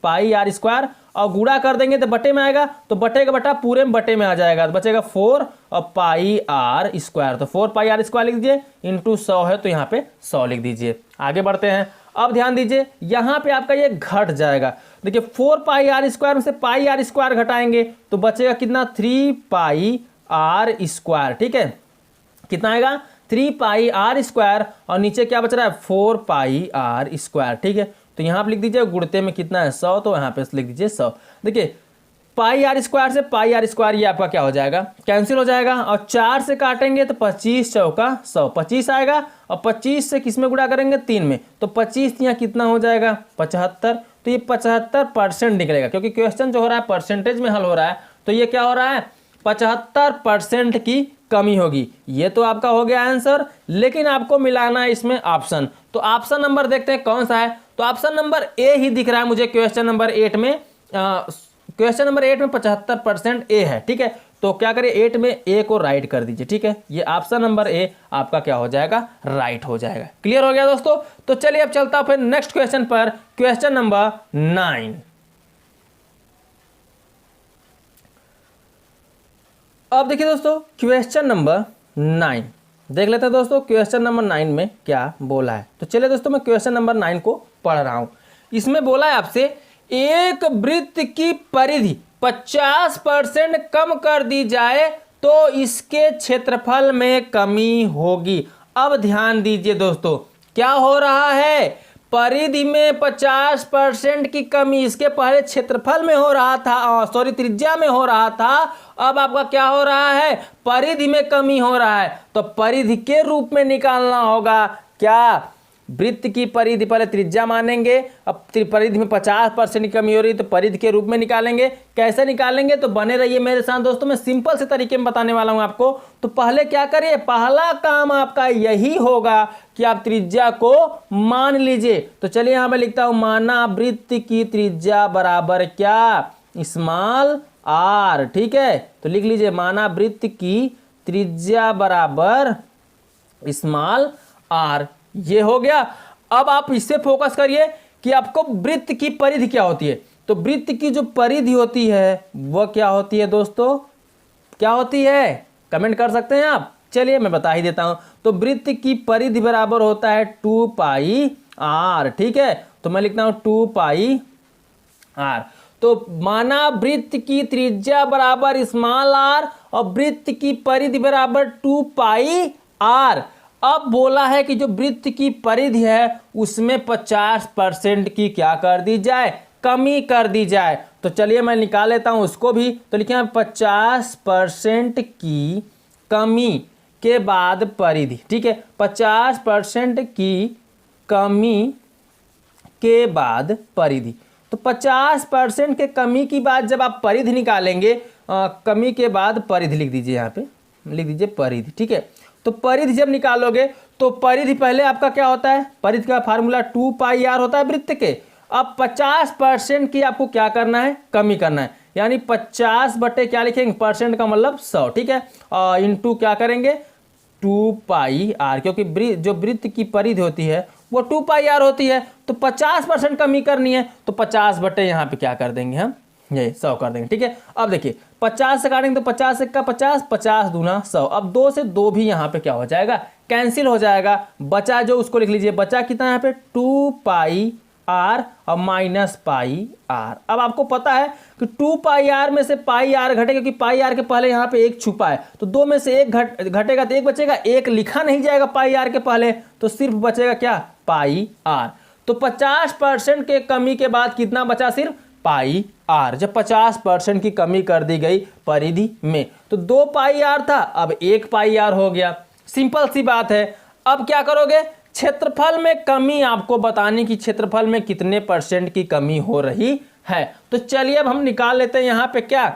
पाई आर स्क्वायर, और गुणा कर देंगे तो बटे में आएगा, तो बटे का बटा पूरे में बटे में आ जाएगा, तो बचेगा 4 और पाई आर स्क्वायर, तो 4 पाई आर स्क्वायर लिख दीजिए, इंटू 100 है तो यहाँ पे 100 लिख दीजिए। आगे बढ़ते हैं। अब ध्यान दीजिए यहाँ पे आपका ये घट जाएगा। देखिए 4 पाई आर स्क्वायर में से पाई आर स्क्वायर घटाएंगे तो बचेगा कितना, 3 पाई आर स्क्वायर। ठीक है, कितना आएगा, 3 पाई आर स्क्वायर, और नीचे क्या बच रहा है, 4 पाई आर स्क्वायर। ठीक है, तो यहाँ पे लिख दीजिए गुणते में कितना है, 100, तो यहाँ पे लिख दीजिए 100। देखिए पाई आर स्क्वायर से पाई आर स्क्वायर ये आपका क्या हो जाएगा, कैंसिल हो जाएगा, और 4 से काटेंगे तो 25 चौका 100, 25 आएगा, और 25 से किस में गुणा करेंगे, 3 में, तो 25 यहाँ कितना हो जाएगा, 75। तो ये 75% निकलेगा, क्योंकि क्वेश्चन जो हो रहा है परसेंटेज में हल हो रहा है, तो ये क्या हो रहा है, 75% की कमी होगी। ये तो आपका हो गया आंसर, लेकिन आपको मिलाना है इसमें ऑप्शन। तो ऑप्शन नंबर देखते हैं कौन सा है, तो ऑप्शन नंबर ए ही दिख रहा है मुझे क्वेश्चन नंबर 8 में। क्वेश्चन नंबर 8 में 75% ए है। ठीक है, तो क्या करें, 8 में ए को राइट कर दीजिए। ठीक है, ये ऑप्शन नंबर ए आपका क्या हो जाएगा, राइट हो जाएगा। क्लियर हो गया दोस्तों। तो चलिए अब चलता हूं फिर नेक्स्ट क्वेश्चन पर, क्वेश्चन नंबर 9। अब देखिए दोस्तों क्वेश्चन नंबर 9 देख लेते हैं दोस्तों, क्वेश्चन नंबर 9 में क्या बोला है। तो चलिए दोस्तों मैं क्वेश्चन नंबर 9 को पढ़ रहा हूं। इसमें बोला है आपसे, एक वृत्त की परिधि 50% कम कर दी जाए तो इसके क्षेत्रफल में कमी होगी। अब ध्यान दीजिए दोस्तों, क्या हो रहा है, परिधि में 50% की कमी, इसके पहले क्षेत्रफल में हो रहा था, सॉरी त्रिज्या में हो रहा था, अब आपका क्या हो रहा है, परिधि में कमी हो रहा है। तो परिधि के रूप में निकालना होगा क्या, वृत्त की परिधि पहले त्रिज्या मानेंगे, अब परिधि में 50% की कमी हो रही तो परिधि के रूप में निकालेंगे। कैसे निकालेंगे, तो बने रहिए मेरे साथ दोस्तों, मैं सिंपल से तरीके में बताने वाला हूं आपको। तो पहले क्या करिए, पहला काम आपका यही होगा कि आप त्रिज्या को मान लीजिए। तो चलिए यहां मैं लिखता हूं, माना वृत्त की त्रिज्या बराबर क्या, स्मॉल आर। ठीक है, तो लिख लीजिए, माना वृत्त की त्रिज्या बराबर स्मॉल आर। ये हो गया। अब आप इससे फोकस करिए कि आपको वृत्त की परिधि क्या होती है। तो वृत्त की जो परिधि होती है वह क्या होती है दोस्तों, क्या होती है, कमेंट कर सकते हैं आप। चलिए मैं बता ही देता हूं। तो वृत्त की परिधि बराबर होता है 2 पाई आर। ठीक है, तो मैं लिखता हूं 2 पाई आर। तो माना वृत्त की त्रिज्या बराबर स्मॉल आर और वृत्त की परिधि बराबर 2 पाई आर। अब बोला है कि जो वृत्त की परिधि है उसमें 50% की क्या कर दी जाए, कमी कर दी जाए। तो चलिए मैं निकाल लेता हूं उसको भी। तो लिखे 50% की कमी के बाद परिधि। ठीक है, 50% की कमी के बाद परिधि। तो 50% के कमी की बाद जब आप परिधि निकालेंगे, कमी के बाद परिधि लिख दीजिए, यहाँ पे लिख दीजिए परिधि। ठीक है, तो परिधि जब निकालोगे तो परिधि पहले आपका क्या होता है, परिधि का फार्मूला 2 पाई आर होता है वृत्त के। अब 50% की आपको क्या करना है, कमी करना है, यानी 50 बटे क्या लिखेंगे, परसेंट का मतलब 100। ठीक है, और इंटू क्या करेंगे 2 पाई आर, क्योंकि जो वृत्त की परिधि होती है वो 2 पाई आर होती है। तो 50% कमी करनी है तो 50 बटे यहाँ पे क्या कर देंगे हम, ये 100 कर देंगे। ठीक है, अब देखिए 50 से काटेंगे तो 50 का 50, 50 दूना 100। अब 2 से 2 भी यहाँ पे क्या हो जाएगा, कैंसिल हो जाएगा। बचा जो उसको लिख लीजिए, बचा कितना यहाँ पे 2 पाई आर और माइनस पाई आर। अब आपको पता है कि 2 पाई आर में से पाई आर घटे, क्योंकि पाई आर के पहले यहाँ पे एक छुपा है, तो 2 में से एक घटेगा तो एक बचेगा, एक लिखा नहीं जाएगा पाई आर के पहले, तो सिर्फ बचेगा क्या, पाई आर। तो 50% के कमी के बाद कितना बचा, सिर्फ पाई आर। जब 50% की कमी कर दी गई परिधि में, तो 2 पाई आर था, अब 1 पाई आर हो गया। सिंपल सी बात है। अब क्या करोगे, क्षेत्रफल में कमी आपको बताने की, क्षेत्रफल में कितने % की कमी हो रही है। तो चलिए अब हम निकाल लेते हैं यहाँ पे क्या,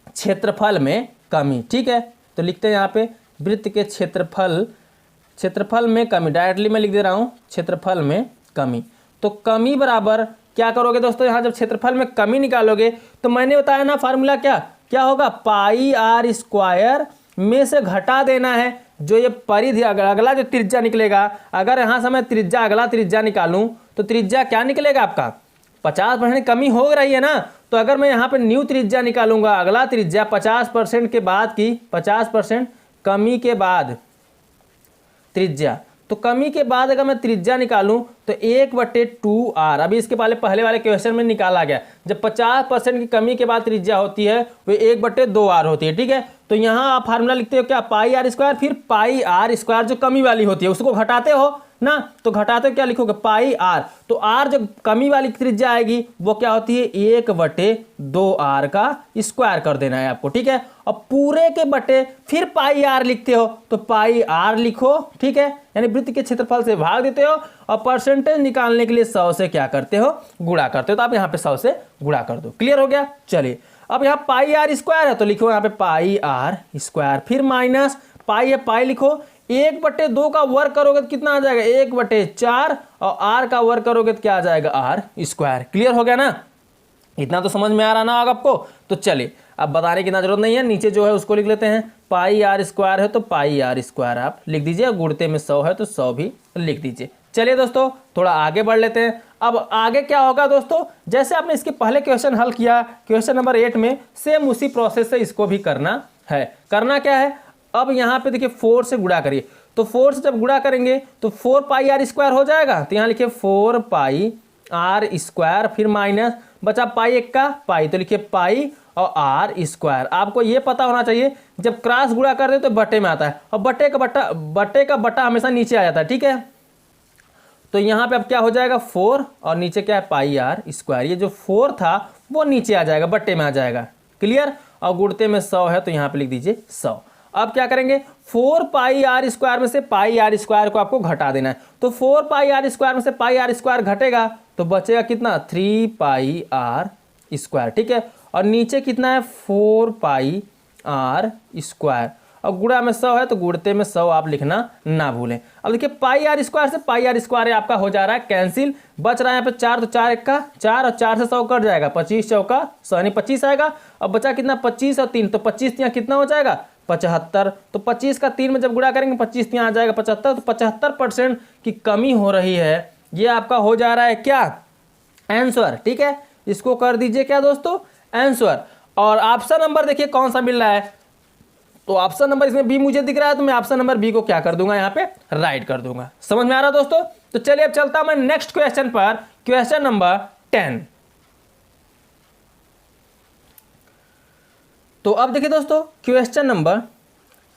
क्षेत्रफल में कमी। ठीक है, तो लिखते हैं यहाँ पे वृत्त के क्षेत्रफल में कमी, डायरेक्टली मैं लिख दे रहा हूँ क्षेत्रफल में कमी। तो कमी बराबर क्या करोगे दोस्तों, यहाँ जब क्षेत्रफल में कमी निकालोगे तो मैंने बताया ना फार्मूला क्या होगा, पाई आर स्क्वायर में से घटा देना है जो ये परिधि, अगला जो त्रिज्या निकलेगा, अगर यहाँ से मैं अगला त्रिज्या निकालूं तो त्रिज्या क्या निकलेगा आपका, 50% कमी हो रही है ना। तो अगर मैं यहाँ पे न्यू त्रिज्या निकालूंगा, अगला त्रिज्या 50% के बाद की, 50% कमी के बाद त्रिज्या, तो कमी के बाद अगर मैं त्रिज्या निकालूं तो 1/2 आर। अभी इसके पहले वाले क्वेश्चन में निकाला गया, जब 50% की कमी के बाद त्रिज्या होती है वो 1/2 आर होती है। ठीक है, तो यहाँ आप फार्मूला लिखते हो क्या, पाई आर स्क्वायर, फिर पाई आर स्क्वायर जो कमी वाली होती है उसको घटाते हो ना, तो घटाते हो क्या लिखोगे, पाई आर। तो आर जो कमी वाली त्रिज्या आएगी वो क्या होती है, 1/2 आर का स्क्वायर कर देना है आपको। ठीक है, और पूरे के बटे फिर पाई आर लिखते हो तो पाई आर लिखो। ठीक है, यानी वृत्त के क्षेत्रफल से भाग देते हो और परसेंटेज निकालने के लिए 100 से क्या करते हो, गुणा करते हो। तो आप यहाँ पे 100 से गुणा कर दो। क्लियर हो गया। चलिए अब यहाँ पाई आर स्क्वायर है तो लिखो यहाँ पे पाई आर स्क्वायर, फिर माइनस पाई है, पाई लिखो, 1/2 का वर्ग करोगे तो कितना आ जाएगा, 1/4, और आर का वर्ग करोगे तो क्या आ जाएगा, आर स्क्वायर। क्लियर हो गया ना, इतना तो समझ में आ रहा ना आपको। तो चलिए अब बताने की इतना जरूरत नहीं है, नीचे जो है उसको लिख लेते हैं। पाई आर स्क्वायर है तो पाई आर स्क्वायर आप लिख दीजिए, गुणते में 100 है तो 100 भी लिख दीजिए। चलिए दोस्तों थोड़ा आगे बढ़ लेते हैं। अब आगे क्या होगा दोस्तों, जैसे आपने इसके पहले क्वेश्चन हल किया, क्वेश्चन नंबर 8 में, सेम उसी प्रोसेस से इसको भी करना है। करना क्या है, अब यहाँ पे देखिए 4 से गुणा करिए, तो 4 से जब गुणा करेंगे तो 4 पाई आर स्क्वायर हो जाएगा। तो यहाँ लिखिए 4 पाई आर स्क्वायर, फिर माइनस बचा पाई 1 का पाई, तो लिखिए पाई और आर स्क्वायर। आपको ये पता होना चाहिए जब क्रॉस गुणा कर दे तो बटे में आता है, और बटे का बटा हमेशा नीचे आ जाता है। ठीक है, तो यहाँ पे अब क्या हो जाएगा 4 और नीचे क्या है पाई आर स्क्वायर, ये जो 4 था वो नीचे आ जाएगा, बट्टे में आ जाएगा। क्लियर, और गुणते में 100 है तो यहाँ पे लिख दीजिए 100। अब क्या करेंगे, 4 पाई आर स्क्वायर में से पाई आर स्क्वायर को आपको घटा देना है। तो 4 पाई आर स्क्वायर में से पाई आर स्क्वायर घटेगा तो बचेगा कितना, 3 पाई आर स्क्वायर। ठीक है, और नीचे कितना है 4 पाई आर स्क्वायर, और गुणा में 100 है तो गुणते में 100 आप लिखना ना भूलें। अब देखिए पाई आर स्क्वायर से पाई आर स्क्वायर आपका हो जा रहा है कैंसिल, बच रहा है यहाँ पे 4, तो 4 1 का 4 और 4 से 100 कट जाएगा, 25 चौका 100 यानी 25 आएगा। अब बचा कितना 25 और 3, तो 25 यहाँ कितना हो जाएगा 75। तो 25 का 3 में जब गुणा करेंगे 25 यहाँ आ जाएगा 75। तो 75% की कमी हो रही है, ये आपका हो जा रहा है क्या, आंसर। ठीक है, इसको कर दीजिए क्या दोस्तों, आंसर। और ऑप्शन नंबर देखिए कौन सा मिल रहा है, तो ऑप्शन नंबर इसमें बी मुझे दिख रहा है, तो मैं ऑप्शन नंबर बी को क्या कर दूंगा, यहाँ पे राइट कर दूंगा। समझ में आ रहा दोस्तों? तो चलिए अब चलता हूं मैं नेक्स्ट क्वेश्चन पर, क्वेश्चन नंबर 10। तो अब देखिए दोस्तों क्वेश्चन नंबर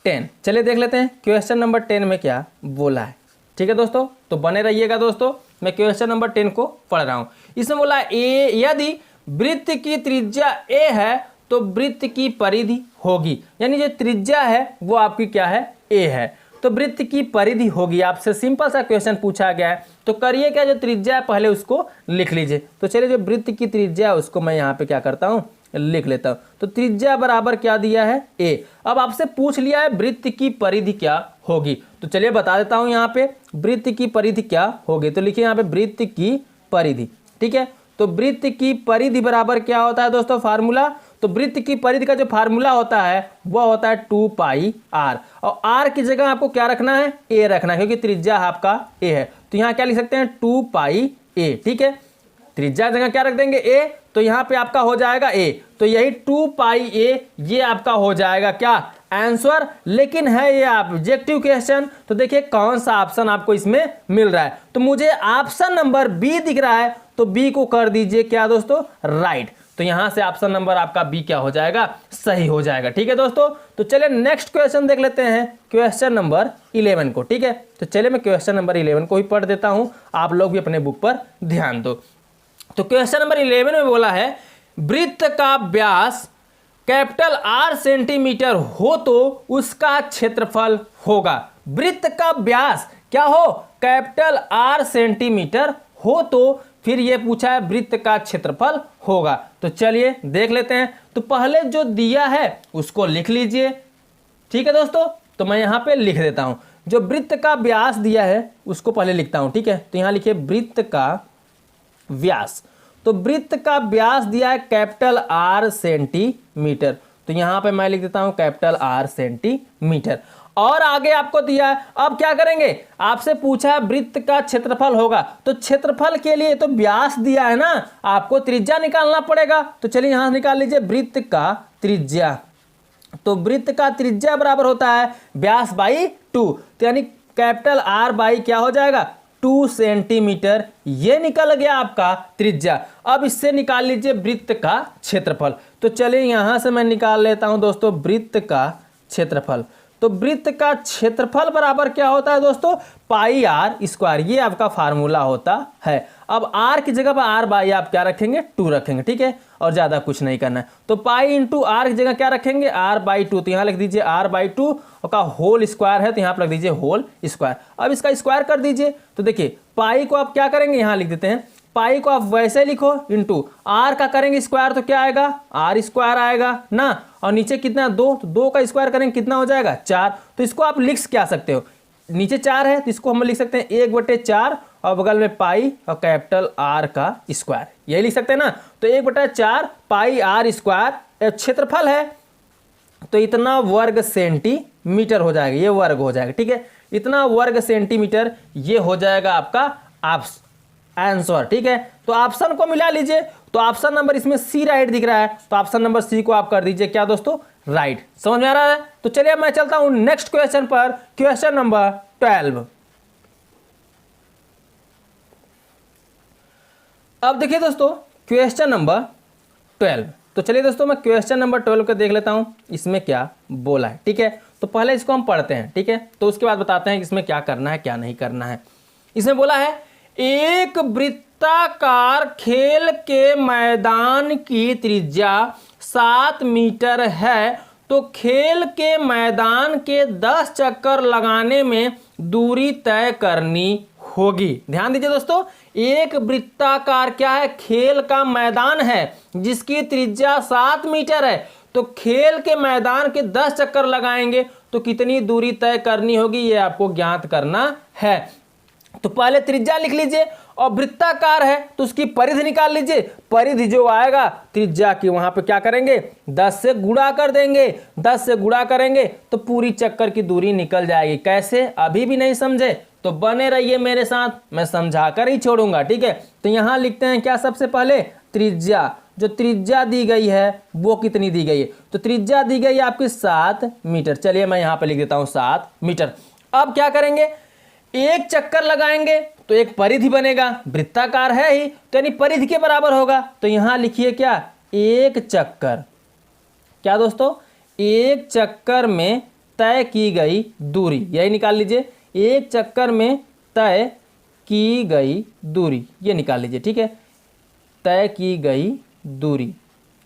10, चलिए देख लेते हैं क्वेश्चन नंबर 10 में क्या बोला है। ठीक है दोस्तों, तो बने रहिएगा दोस्तों, मैं क्वेश्चन नंबर 10 को पढ़ रहा हूं। इसमें बोला ए, यदि वृत्त की त्रिज्या ए है तो वृत्त की परिधि होगी, यानी जो त्रिज्या है वो आपकी क्या है, ए है, तो वृत्त की परिधि होगी। आपसे सिंपल सा क्वेश्चन पूछा गया है, तो करिए क्या, जो त्रिज्या है पहले उसको लिख लीजिए। तो चलिए जो वृत्त की त्रिज्या है उसको मैं यहाँ पे क्या करता हूँ, लिख लेता हूँ। तो त्रिज्या बराबर क्या दिया है, ए। अब आपसे पूछ लिया है वृत्त की परिधि क्या होगी, तो चलिए बता देता हूँ यहाँ पे वृत्त की परिधि क्या होगी। तो लिखिए यहाँ पे वृत्त की परिधि। ठीक है, तो वृत्त की परिधि बराबर क्या होता है दोस्तों, फार्मूला। तो वृत्त की परिधि का जो फार्मूला होता है वह होता है 2 पाई r, और r की जगह आपको क्या रखना है, a रखना है, क्योंकि त्रिज्या आपका a है। तो यहाँ क्या लिख सकते हैं, 2 पाई a। ठीक है, त्रिज्या की जगह क्या रख देंगे, a, तो यहाँ पे आपका हो जाएगा a, तो यही 2 पाई a ये आपका हो जाएगा क्या, आंसर। लेकिन है ये ऑब्जेक्टिव क्वेश्चन, तो देखिए कौन सा ऑप्शन आपको इसमें मिल रहा है। तो मुझे ऑप्शन नंबर बी दिख रहा है, तो बी को कर दीजिए क्या दोस्तों, राइट। तो यहां से ऑप्शन नंबर आपका बी क्या हो जाएगा, सही हो जाएगा। ठीक है दोस्तों, तो चलिए नेक्स्ट क्वेश्चन देख लेते हैं, क्वेश्चन नंबर 11 को। ठीक है, तो चलिए मैं क्वेश्चन नंबर 11 को ही पढ़ देता हूं, आप लोग भी अपने बुक पर ध्यान दो। तो क्वेश्चन नंबर 11 में बोला है वृत्त का व्यास कैपिटल R सेंटीमीटर हो तो उसका क्षेत्रफल होगा। वृत्त का व्यास क्या हो, कैपिटल R सेंटीमीटर हो तो फिर ये पूछा है वृत्त का क्षेत्रफल होगा। तो चलिए देख लेते हैं। तो पहले जो दिया है उसको लिख लीजिए। ठीक है दोस्तों, तो मैं यहाँ पे लिख देता हूँ, जो वृत्त का व्यास दिया है उसको पहले लिखता हूँ। ठीक है, तो यहाँ लिखिए वृत्त का व्यास। तो वृत्त का व्यास दिया है कैपिटल R सेंटीमीटर, तो यहाँ पे मैं लिख देता हूँ कैपिटल R सेंटीमीटर। और आगे आपको दिया है, अब क्या करेंगे, आपसे पूछा है वृत्त का क्षेत्रफल होगा, तो क्षेत्रफल के लिए तो व्यास दिया है ना, आपको त्रिज्या निकालना पड़ेगा। तो चलिए यहां निकाल लीजिए वृत्त का त्रिज्या। तो वृत्त का त्रिज्या बराबर होता है व्यास बाई 2, तो यानी कैपिटल R बाई क्या हो जाएगा, 2 सेंटीमीटर। ये निकल गया आपका त्रिज्या। अब इससे निकाल लीजिए वृत्त का क्षेत्रफल। तो चलिए यहां से मैं निकाल लेता हूं दोस्तों वृत्त का क्षेत्रफल। तो वृत्त का क्षेत्रफल बराबर क्या होता है दोस्तों, पाई R स्क्वायर, ये आपका फार्मूला होता है। अब R की जगह पर R बाई आप क्या रखेंगे, 2 रखेंगे। ठीक है, और ज़्यादा कुछ नहीं करना है। तो पाई इंटू R की जगह क्या रखेंगे, R बाई 2, तो यहाँ लिख दीजिए R बाई 2 का होल स्क्वायर है, तो यहाँ पर लिख दीजिए होल स्क्वायर। अब इसका स्क्वायर कर दीजिए। तो देखिए पाई को आप क्या करेंगे, यहाँ लिख देते हैं, पाई को आप वैसे लिखो, इंटू R का करेंगे स्क्वायर तो क्या आएगा, R स्क्वायर आएगा ना, और नीचे कितना 2, तो 2 का स्क्वायर करेंगे कितना हो जाएगा 4। तो इसको आप लिख क्या सकते हो, नीचे 4 है तो इसको हम लिख सकते हैं 1/4 और बगल में पाई और कैपिटल R का स्क्वायर, यही लिख सकते हैं ना। तो 1/4 पाई R स्क्वायर क्षेत्रफल है, तो इतना वर्ग सेंटीमीटर हो जाएगा, ये वर्ग हो जाएगा। ठीक है, इतना वर्ग सेंटीमीटर ये हो जाएगा आपका आंसर। ठीक है, तो ऑप्शन को मिला लीजिए। तो ऑप्शन नंबर इसमें सी राइट दिख रहा है, तो ऑप्शन नंबर सी को आप कर दीजिए क्या दोस्तों, राइट। समझ में आ रहा है? तो चलिए मैं चलता हूं नेक्स्ट क्वेश्चन पर, क्वेश्चन नंबर 12। अब देखिए दोस्तों क्वेश्चन नंबर 12। तो चलिए दोस्तों मैं क्वेश्चन नंबर 12 को देख लेता हूं, इसमें क्या बोला है। ठीक है, तो पहले इसको हम पढ़ते हैं। ठीक है, तो उसके बाद बताते हैं कि इसमें क्या करना है क्या नहीं करना है। इसमें बोला है एक वृत्ताकार खेल के मैदान की त्रिज्या 7 मीटर है, तो खेल के मैदान के 10 चक्कर लगाने में दूरी तय करनी होगी। ध्यान दीजिए दोस्तों, एक वृत्ताकार क्या है, खेल का मैदान है जिसकी त्रिज्या 7 मीटर है, तो खेल के मैदान के 10 चक्कर लगाएंगे तो कितनी दूरी तय करनी होगी, ये आपको ज्ञात करना है। तो पहले त्रिज्या लिख लीजिए, और वृत्ताकार है तो उसकी परिधि निकाल लीजिए। परिधि जो आएगा त्रिज्या की वहां पे क्या करेंगे, 10 से गुणा कर देंगे। 10 से गुणा करेंगे तो पूरी चक्कर की दूरी निकल जाएगी। कैसे, अभी भी नहीं समझे तो बने रहिए मेरे साथ, मैं समझा कर ही छोड़ूंगा। ठीक है, तो यहां लिखते हैं क्या, सबसे पहले त्रिज्या, जो त्रिज्या दी गई है वो कितनी दी गई है, तो त्रिज्या दी गई है आपकी 7 मीटर। चलिए मैं यहाँ पे लिख देता हूँ 7 मीटर। अब क्या करेंगे, एक चक्कर लगाएंगे तो एक परिधि बनेगा, वृत्ताकार है ही तो यानी परिधि के बराबर होगा। तो यहाँ लिखिए क्या, एक चक्कर, क्या दोस्तों, एक चक्कर में तय की गई दूरी, यही निकाल लीजिए, एक चक्कर में तय की गई दूरी, ये निकाल लीजिए, ठीक है, तय की गई दूरी।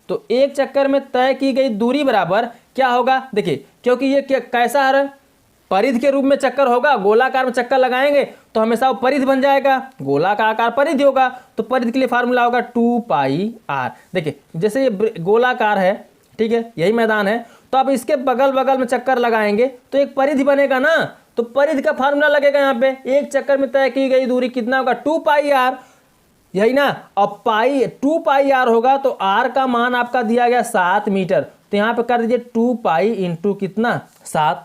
तो एक चक्कर में तय की गई दूरी बराबर क्या होगा, देखिए क्योंकि ये कैसा है, परिधि के रूप में चक्कर होगा, गोलाकार में चक्कर लगाएंगे तो हमेशा वो परिधि बन जाएगा, गोला का आकार परिधि होगा, तो परिधि के लिए फार्मूला होगा 2πr। देखिए जैसे ये गोलाकार है, ठीक है, यही मैदान है, तो आप इसके बगल बगल में चक्कर लगाएंगे तो एक परिधि बनेगा ना, तो परिधि का फार्मूला लगेगा यहाँ पे, एक चक्कर में तय की गई दूरी कितना होगा, 2πr, यही ना। अब 2πr होगा तो r का मान आपका दिया गया 7 मीटर, तो यहाँ पे कर दीजिए 2π इंटू कितना 7।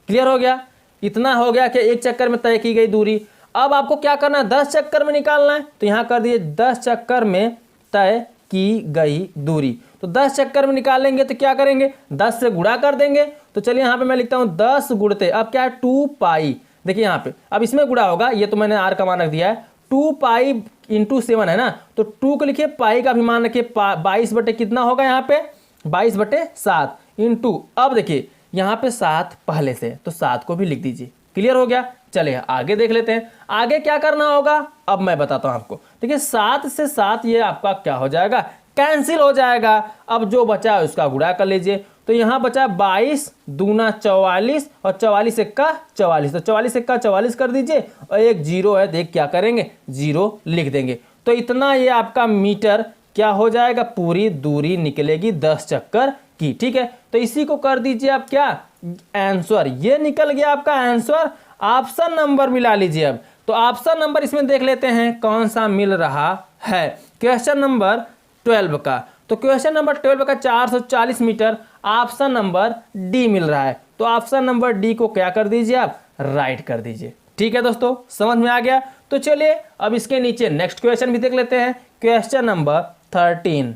क्लियर हो गया, इतना हो गया कि एक चक्कर में तय की गई दूरी। अब आपको क्या करना है, 10 चक्कर में निकालना है, तो यहाँ कर दीजिए 10 चक्कर में तय की गई दूरी। तो 10 चक्कर में निकालेंगे तो क्या करेंगे, 10 से गुणा कर देंगे। तो चलिए यहाँ पे मैं लिखता हूँ 10 गुणते, अब क्या है 2π, देखिए यहाँ पे अब इसमें गुणा होगा, ये तो मैंने r का मान रख दिया है, 2π इंटू 7 है ना, तो 2 को लिखिए, पाई का भी मान रखिए, 22 बटे कितना होगा यहाँ पे 22/7 इंटू, अब देखिए यहाँ पे 7 पहले से, तो 7 को भी लिख दीजिए। क्लियर हो गया, चलिए आगे देख लेते हैं, आगे क्या करना होगा अब मैं बताता हूँ आपको। देखिए 7 से 7 ये आपका क्या हो जाएगा, कैंसिल हो जाएगा। अब जो बचा है उसका गुणा कर लीजिए, तो यहाँ बचा 22 दूना 44 और 44 एक्का 44, तो 44 एक्का 44 कर दीजिए और एक जीरो है, देख क्या करेंगे, जीरो लिख देंगे। तो इतना ये आपका मीटर क्या हो जाएगा, पूरी दूरी निकलेगी 10 चक्कर की, ठीक है। तो इसी को कर दीजिए आप क्या, आंसर, ये निकल गया आपका आंसर। ऑप्शन नंबर मिला लीजिए अब, तो ऑप्शन नंबर इसमें देख लेते हैं कौन सा मिल रहा है, क्वेश्चन नंबर 12 का। तो क्वेश्चन नंबर 12 का 440 मीटर, ऑप्शन नंबर डी मिल रहा है। तो ऑप्शन नंबर डी को क्या कर दीजिए आप, राइट कर दीजिए। ठीक है दोस्तों, समझ में आ गया। तो चलिए अब इसके नीचे नेक्स्ट क्वेश्चन भी देख लेते हैं, क्वेश्चन नंबर 13,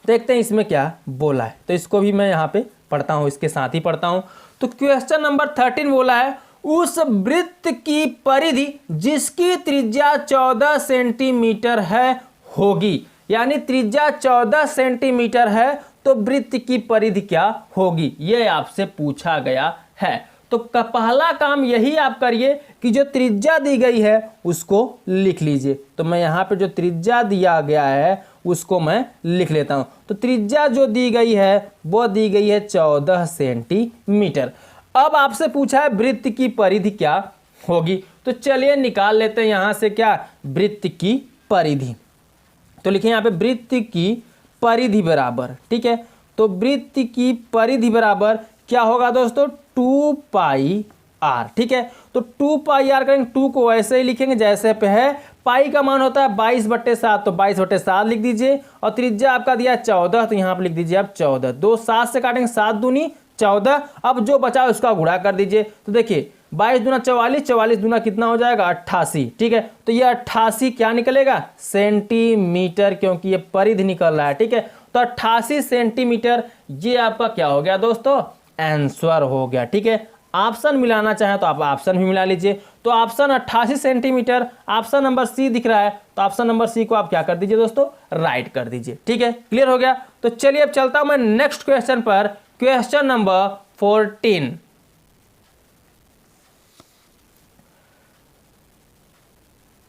देखते हैं इसमें क्या बोला है। तो इसको भी मैं यहाँ पे पढ़ता हूँ, इसके साथ ही पढ़ता हूँ। तो क्वेश्चन नंबर 13 बोला है, उस वृत्त की परिधि जिसकी त्रिज्या 14 सेंटीमीटर है होगी, यानी त्रिज्या 14 सेंटीमीटर है तो वृत्त की परिधि क्या होगी, ये आपसे पूछा गया है। तो पहला काम यही आप करिए कि जो त्रिज्या दी गई है उसको लिख लीजिए। तो मैं यहाँ पे जो त्रिज्या दिया गया है उसको मैं लिख लेता हूँ। तो त्रिज्या जो दी गई है वो दी गई है 14 सेंटीमीटर। अब आपसे पूछा है वृत्त की परिधि क्या होगी, तो चलिए निकाल लेते हैं यहाँ से क्या, वृत्त की परिधि। तो लिखिए यहाँ पे वृत्त की परिधि बराबर, ठीक है। तो वृत्त की परिधि बराबर क्या होगा दोस्तों, 2πr, ठीक है। तो 2πr करेंगे, 2 को वैसे ही लिखेंगे जैसे पे है, पाई का मान होता है 22/7, तो 22/7 लिख दीजिए, और त्रिज्या आपका दिया 14, तो यहाँ पे लिख दीजिए आप 14, 2 7 से काटेंगे, 7 दूनी 14। अब जो बचा उसका गुणा कर दीजिए। तो देखिए 22 दूना 44, 44 दूना कितना हो जाएगा 88, ठीक है। तो ये 88 क्या निकलेगा, सेंटीमीटर, क्योंकि ये परिधि निकल रहा है, ठीक है। तो 88 सेंटीमीटर ये आपका क्या हो गया दोस्तों, आंसर हो गया, ठीक है। ऑप्शन मिलाना चाहें तो आप ऑप्शन भी मिला लीजिए। तो option 88 centimetre, option number C दिख रहा है, तो ऑप्शन नंबर सी को आप क्या कर दीजिए दोस्तों, राइट कर दीजिए, ठीक है। क्लियर हो गया। तो चलिए अब चलता हूं मैं नेक्स्ट क्वेश्चन पर, क्वेश्चन नंबर 14।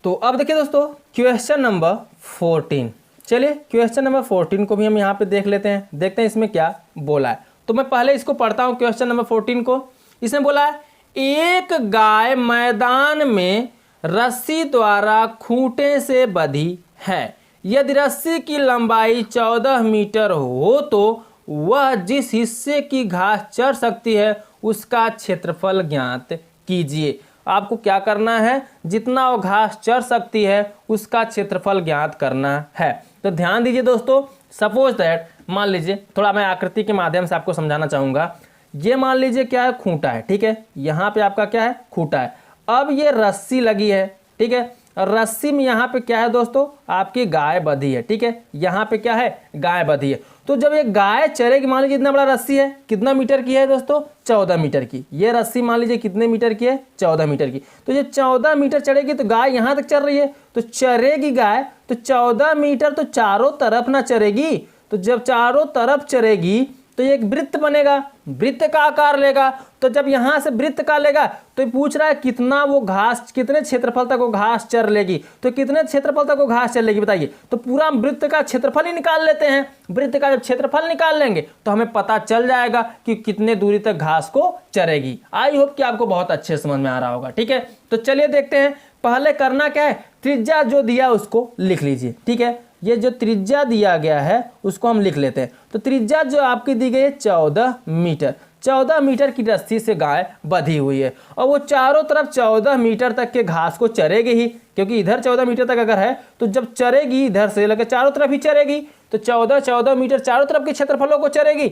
तो अब देखिए दोस्तों क्वेश्चन नंबर 14, चलिए क्वेश्चन नंबर 14 को भी हम यहाँ पे देख लेते हैं, देखते हैं इसमें क्या बोला है। तो मैं पहले इसको पढ़ता हूँ क्वेश्चन नंबर 14 को। इसमें बोला है, एक गाय मैदान में रस्सी द्वारा खूंटे से बंधी है, यदि रस्सी की लंबाई 14 मीटर हो तो वह जिस हिस्से की घास चर सकती है उसका क्षेत्रफल ज्ञात कीजिए। आपको क्या करना है, जितना वो घास चर सकती है उसका क्षेत्रफल ज्ञात करना है। तो ध्यान दीजिए दोस्तों, सपोज दैट, मान लीजिए, थोड़ा मैं आकृति के माध्यम से आपको समझाना चाहूँगा। ये मान लीजिए क्या है, खूंटा है, ठीक है। यहाँ पे आपका क्या है, खूंटा है। अब ये रस्सी लगी है, ठीक है। रस्सी में यहाँ पे क्या है दोस्तों, आपकी गाय बंधी है, ठीक है, यहाँ पे क्या है, गाय बंधी है। तो जब ये गाय चरेगी, मान लीजिए इतना बड़ा रस्सी है, कितना मीटर की है दोस्तों, 14 मीटर की। ये रस्सी मान लीजिए कितने मीटर की है, 14 मीटर की। तो जब 14 मीटर चढ़ेगी तो गाय यहाँ तक चल रही है, तो चरेगी गाय तो 14 मीटर तो चारों तरफ ना चरेगी। तो जब चारों तरफ चरेगी तो ये एक वृत्त बनेगा, वृत्त का आकार लेगा। तो जब यहाँ से वृत्त का लेगा तो ये पूछ रहा है कितना वो घास, कितने क्षेत्रफल तक वो घास चर लेगी। तो कितने क्षेत्रफल तक वो घास चर लेगी बताइए। तो पूरा वृत्त का क्षेत्रफल ही निकाल लेते हैं। वृत्त का जब क्षेत्रफल निकाल लेंगे तो हमें पता चल जाएगा कि कितने दूरी तक घास को चरेगी। आई होप कि आपको बहुत अच्छे समझ में आ रहा होगा, ठीक है। तो चलिए देखते हैं। पहले करना क्या है, त्रिज्या जो दिया उसको लिख लीजिए, ठीक है। ये जो त्रिज्या दिया गया है उसको हम लिख लेते हैं। तो त्रिज्या जो आपकी दी गई है 14 मीटर, 14 मीटर की रस्सी से गाय बंधी हुई है और वो चारों तरफ 14 मीटर तक के घास को चरेगी ही, क्योंकि इधर 14 मीटर तक अगर है तो जब चरेगी इधर से लेकर चारों तरफ ही चरेगी। तो 14 मीटर चारों तरफ के क्षेत्रफलों को चरेगी।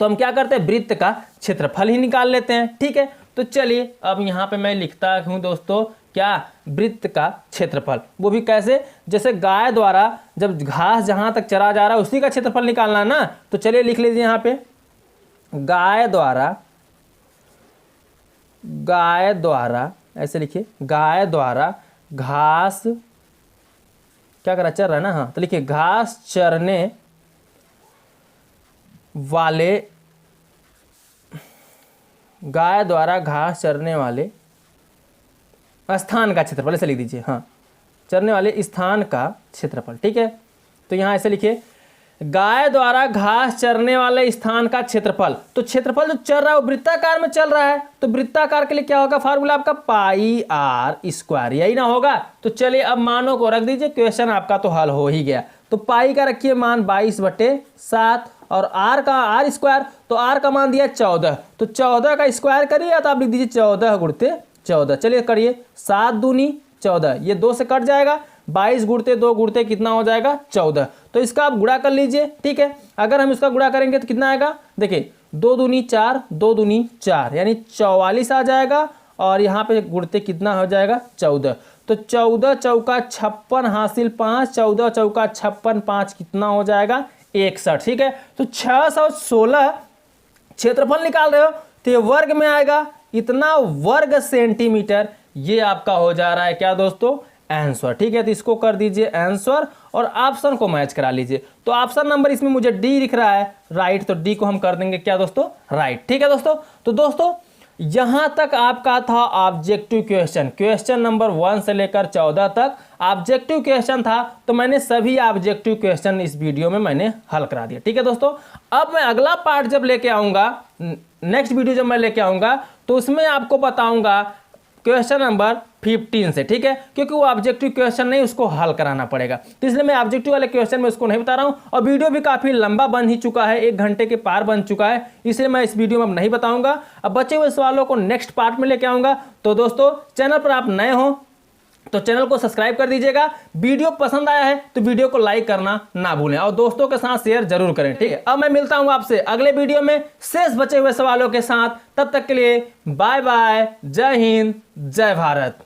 तो हम क्या करते हैं, वृत्त का क्षेत्रफल ही निकाल लेते हैं, ठीक है। तो चलिए अब यहाँ पे मैं लिखता हूँ दोस्तों, क्या, वृत्त का क्षेत्रफल। वो भी कैसे, जैसे गाय द्वारा जब घास जहां तक चरा जा रहा है उसी का क्षेत्रफल निकालना है ना। तो चलिए लिख लीजिए यहाँ पे, गाय द्वारा ऐसे लिखिए, गाय द्वारा घास क्या करा, चर रहा है ना, हाँ। तो लिखिए घास चरने वाले, गाय द्वारा घास चरने वाले स्थान का क्षेत्रफल, ऐसे लिख दीजिए, हाँ, चरने वाले स्थान का क्षेत्रफल, ठीक है। तो यहाँ ऐसे लिखिए, गाय द्वारा घास चरने वाले स्थान का क्षेत्रफल। तो क्षेत्रफल जो चल रहा है वो वृत्ताकार में चल रहा है, तो वृत्ताकार के लिए क्या होगा, फार्मूला आपका पाई आर स्क्वायर, यही ना होगा। तो चलिए अब मानों को रख दीजिए, क्वेश्चन आपका तो हल हो ही गया। तो पाई का रखिए मान 22/7 और आर का आर स्क्वायर, तो आर का मान दिया 14, तो 14 का स्क्वायर करिए तो आप लिख दीजिए 14 गुणते 14। चलिए करिए, 7 दूनी 14, ये 2 से कट जाएगा, 22 गुणते 2 गुणते कितना हो जाएगा, 14। तो इसका आप गुणा कर लीजिए, ठीक है। अगर हम इसका गुणा करेंगे तो कितना आएगा, देखिए 2 दूनी 4, 2 दूनी 4 यानी 44 आ जाएगा। और यहाँ पे गुणते कितना हो जाएगा, 14। तो 14 चौका 56 हासिल 5, 14 चौका 56 5 कितना हो जाएगा, 61, ठीक है। तो 616 क्षेत्रफल निकाल रहे हो तो ये वर्ग में आएगा, इतना वर्ग सेंटीमीटर। ये आपका हो जा रहा है क्या दोस्तों, आंसर, ठीक है। तो इसको कर दीजिए आंसर और ऑप्शन को मैच करा लीजिए। तो ऑप्शन नंबर इसमें मुझे डी दिख रहा है, राइट, तो डी को हम कर देंगे क्या दोस्तों, राइट, ठीक है दोस्तों। तो दोस्तों यहां तक आपका था ऑब्जेक्टिव क्वेश्चन, क्वेश्चन नंबर 1 से लेकर 14 तक ऑब्जेक्टिव क्वेश्चन था। तो मैंने सभी ऑब्जेक्टिव क्वेश्चन इस वीडियो में मैंने हल करा दिया, ठीक है दोस्तों। अब मैं अगला पार्ट जब लेके आऊंगा, नेक्स्ट वीडियो जब मैं लेके आऊंगा तो उसमें आपको बताऊंगा क्वेश्चन नंबर 15 से, ठीक है, क्योंकि वो ऑब्जेक्टिव क्वेश्चन नहीं, उसको हल कराना पड़ेगा। तो इसलिए मैं ऑब्जेक्टिव वाले क्वेश्चन में उसको नहीं बता रहा हूं। और वीडियो भी काफी लंबा बन ही चुका है, 1 घंटे के पार बन चुका है, इसलिए मैं इस वीडियो में अब नहीं बताऊंगा। अब बचे हुए सवालों को नेक्स्ट पार्ट में लेके आऊंगा। तो दोस्तों चैनल पर आप नए हो तो चैनल को सब्सक्राइब कर दीजिएगा। वीडियो पसंद आया है तो वीडियो को लाइक करना ना भूलें और दोस्तों के साथ शेयर जरूर करें, ठीक है। अब मैं मिलता हूं आपसे अगले वीडियो में शेष बचे हुए सवालों के साथ। तब तक के लिए बाय बाय, जय हिंद, जय भारत।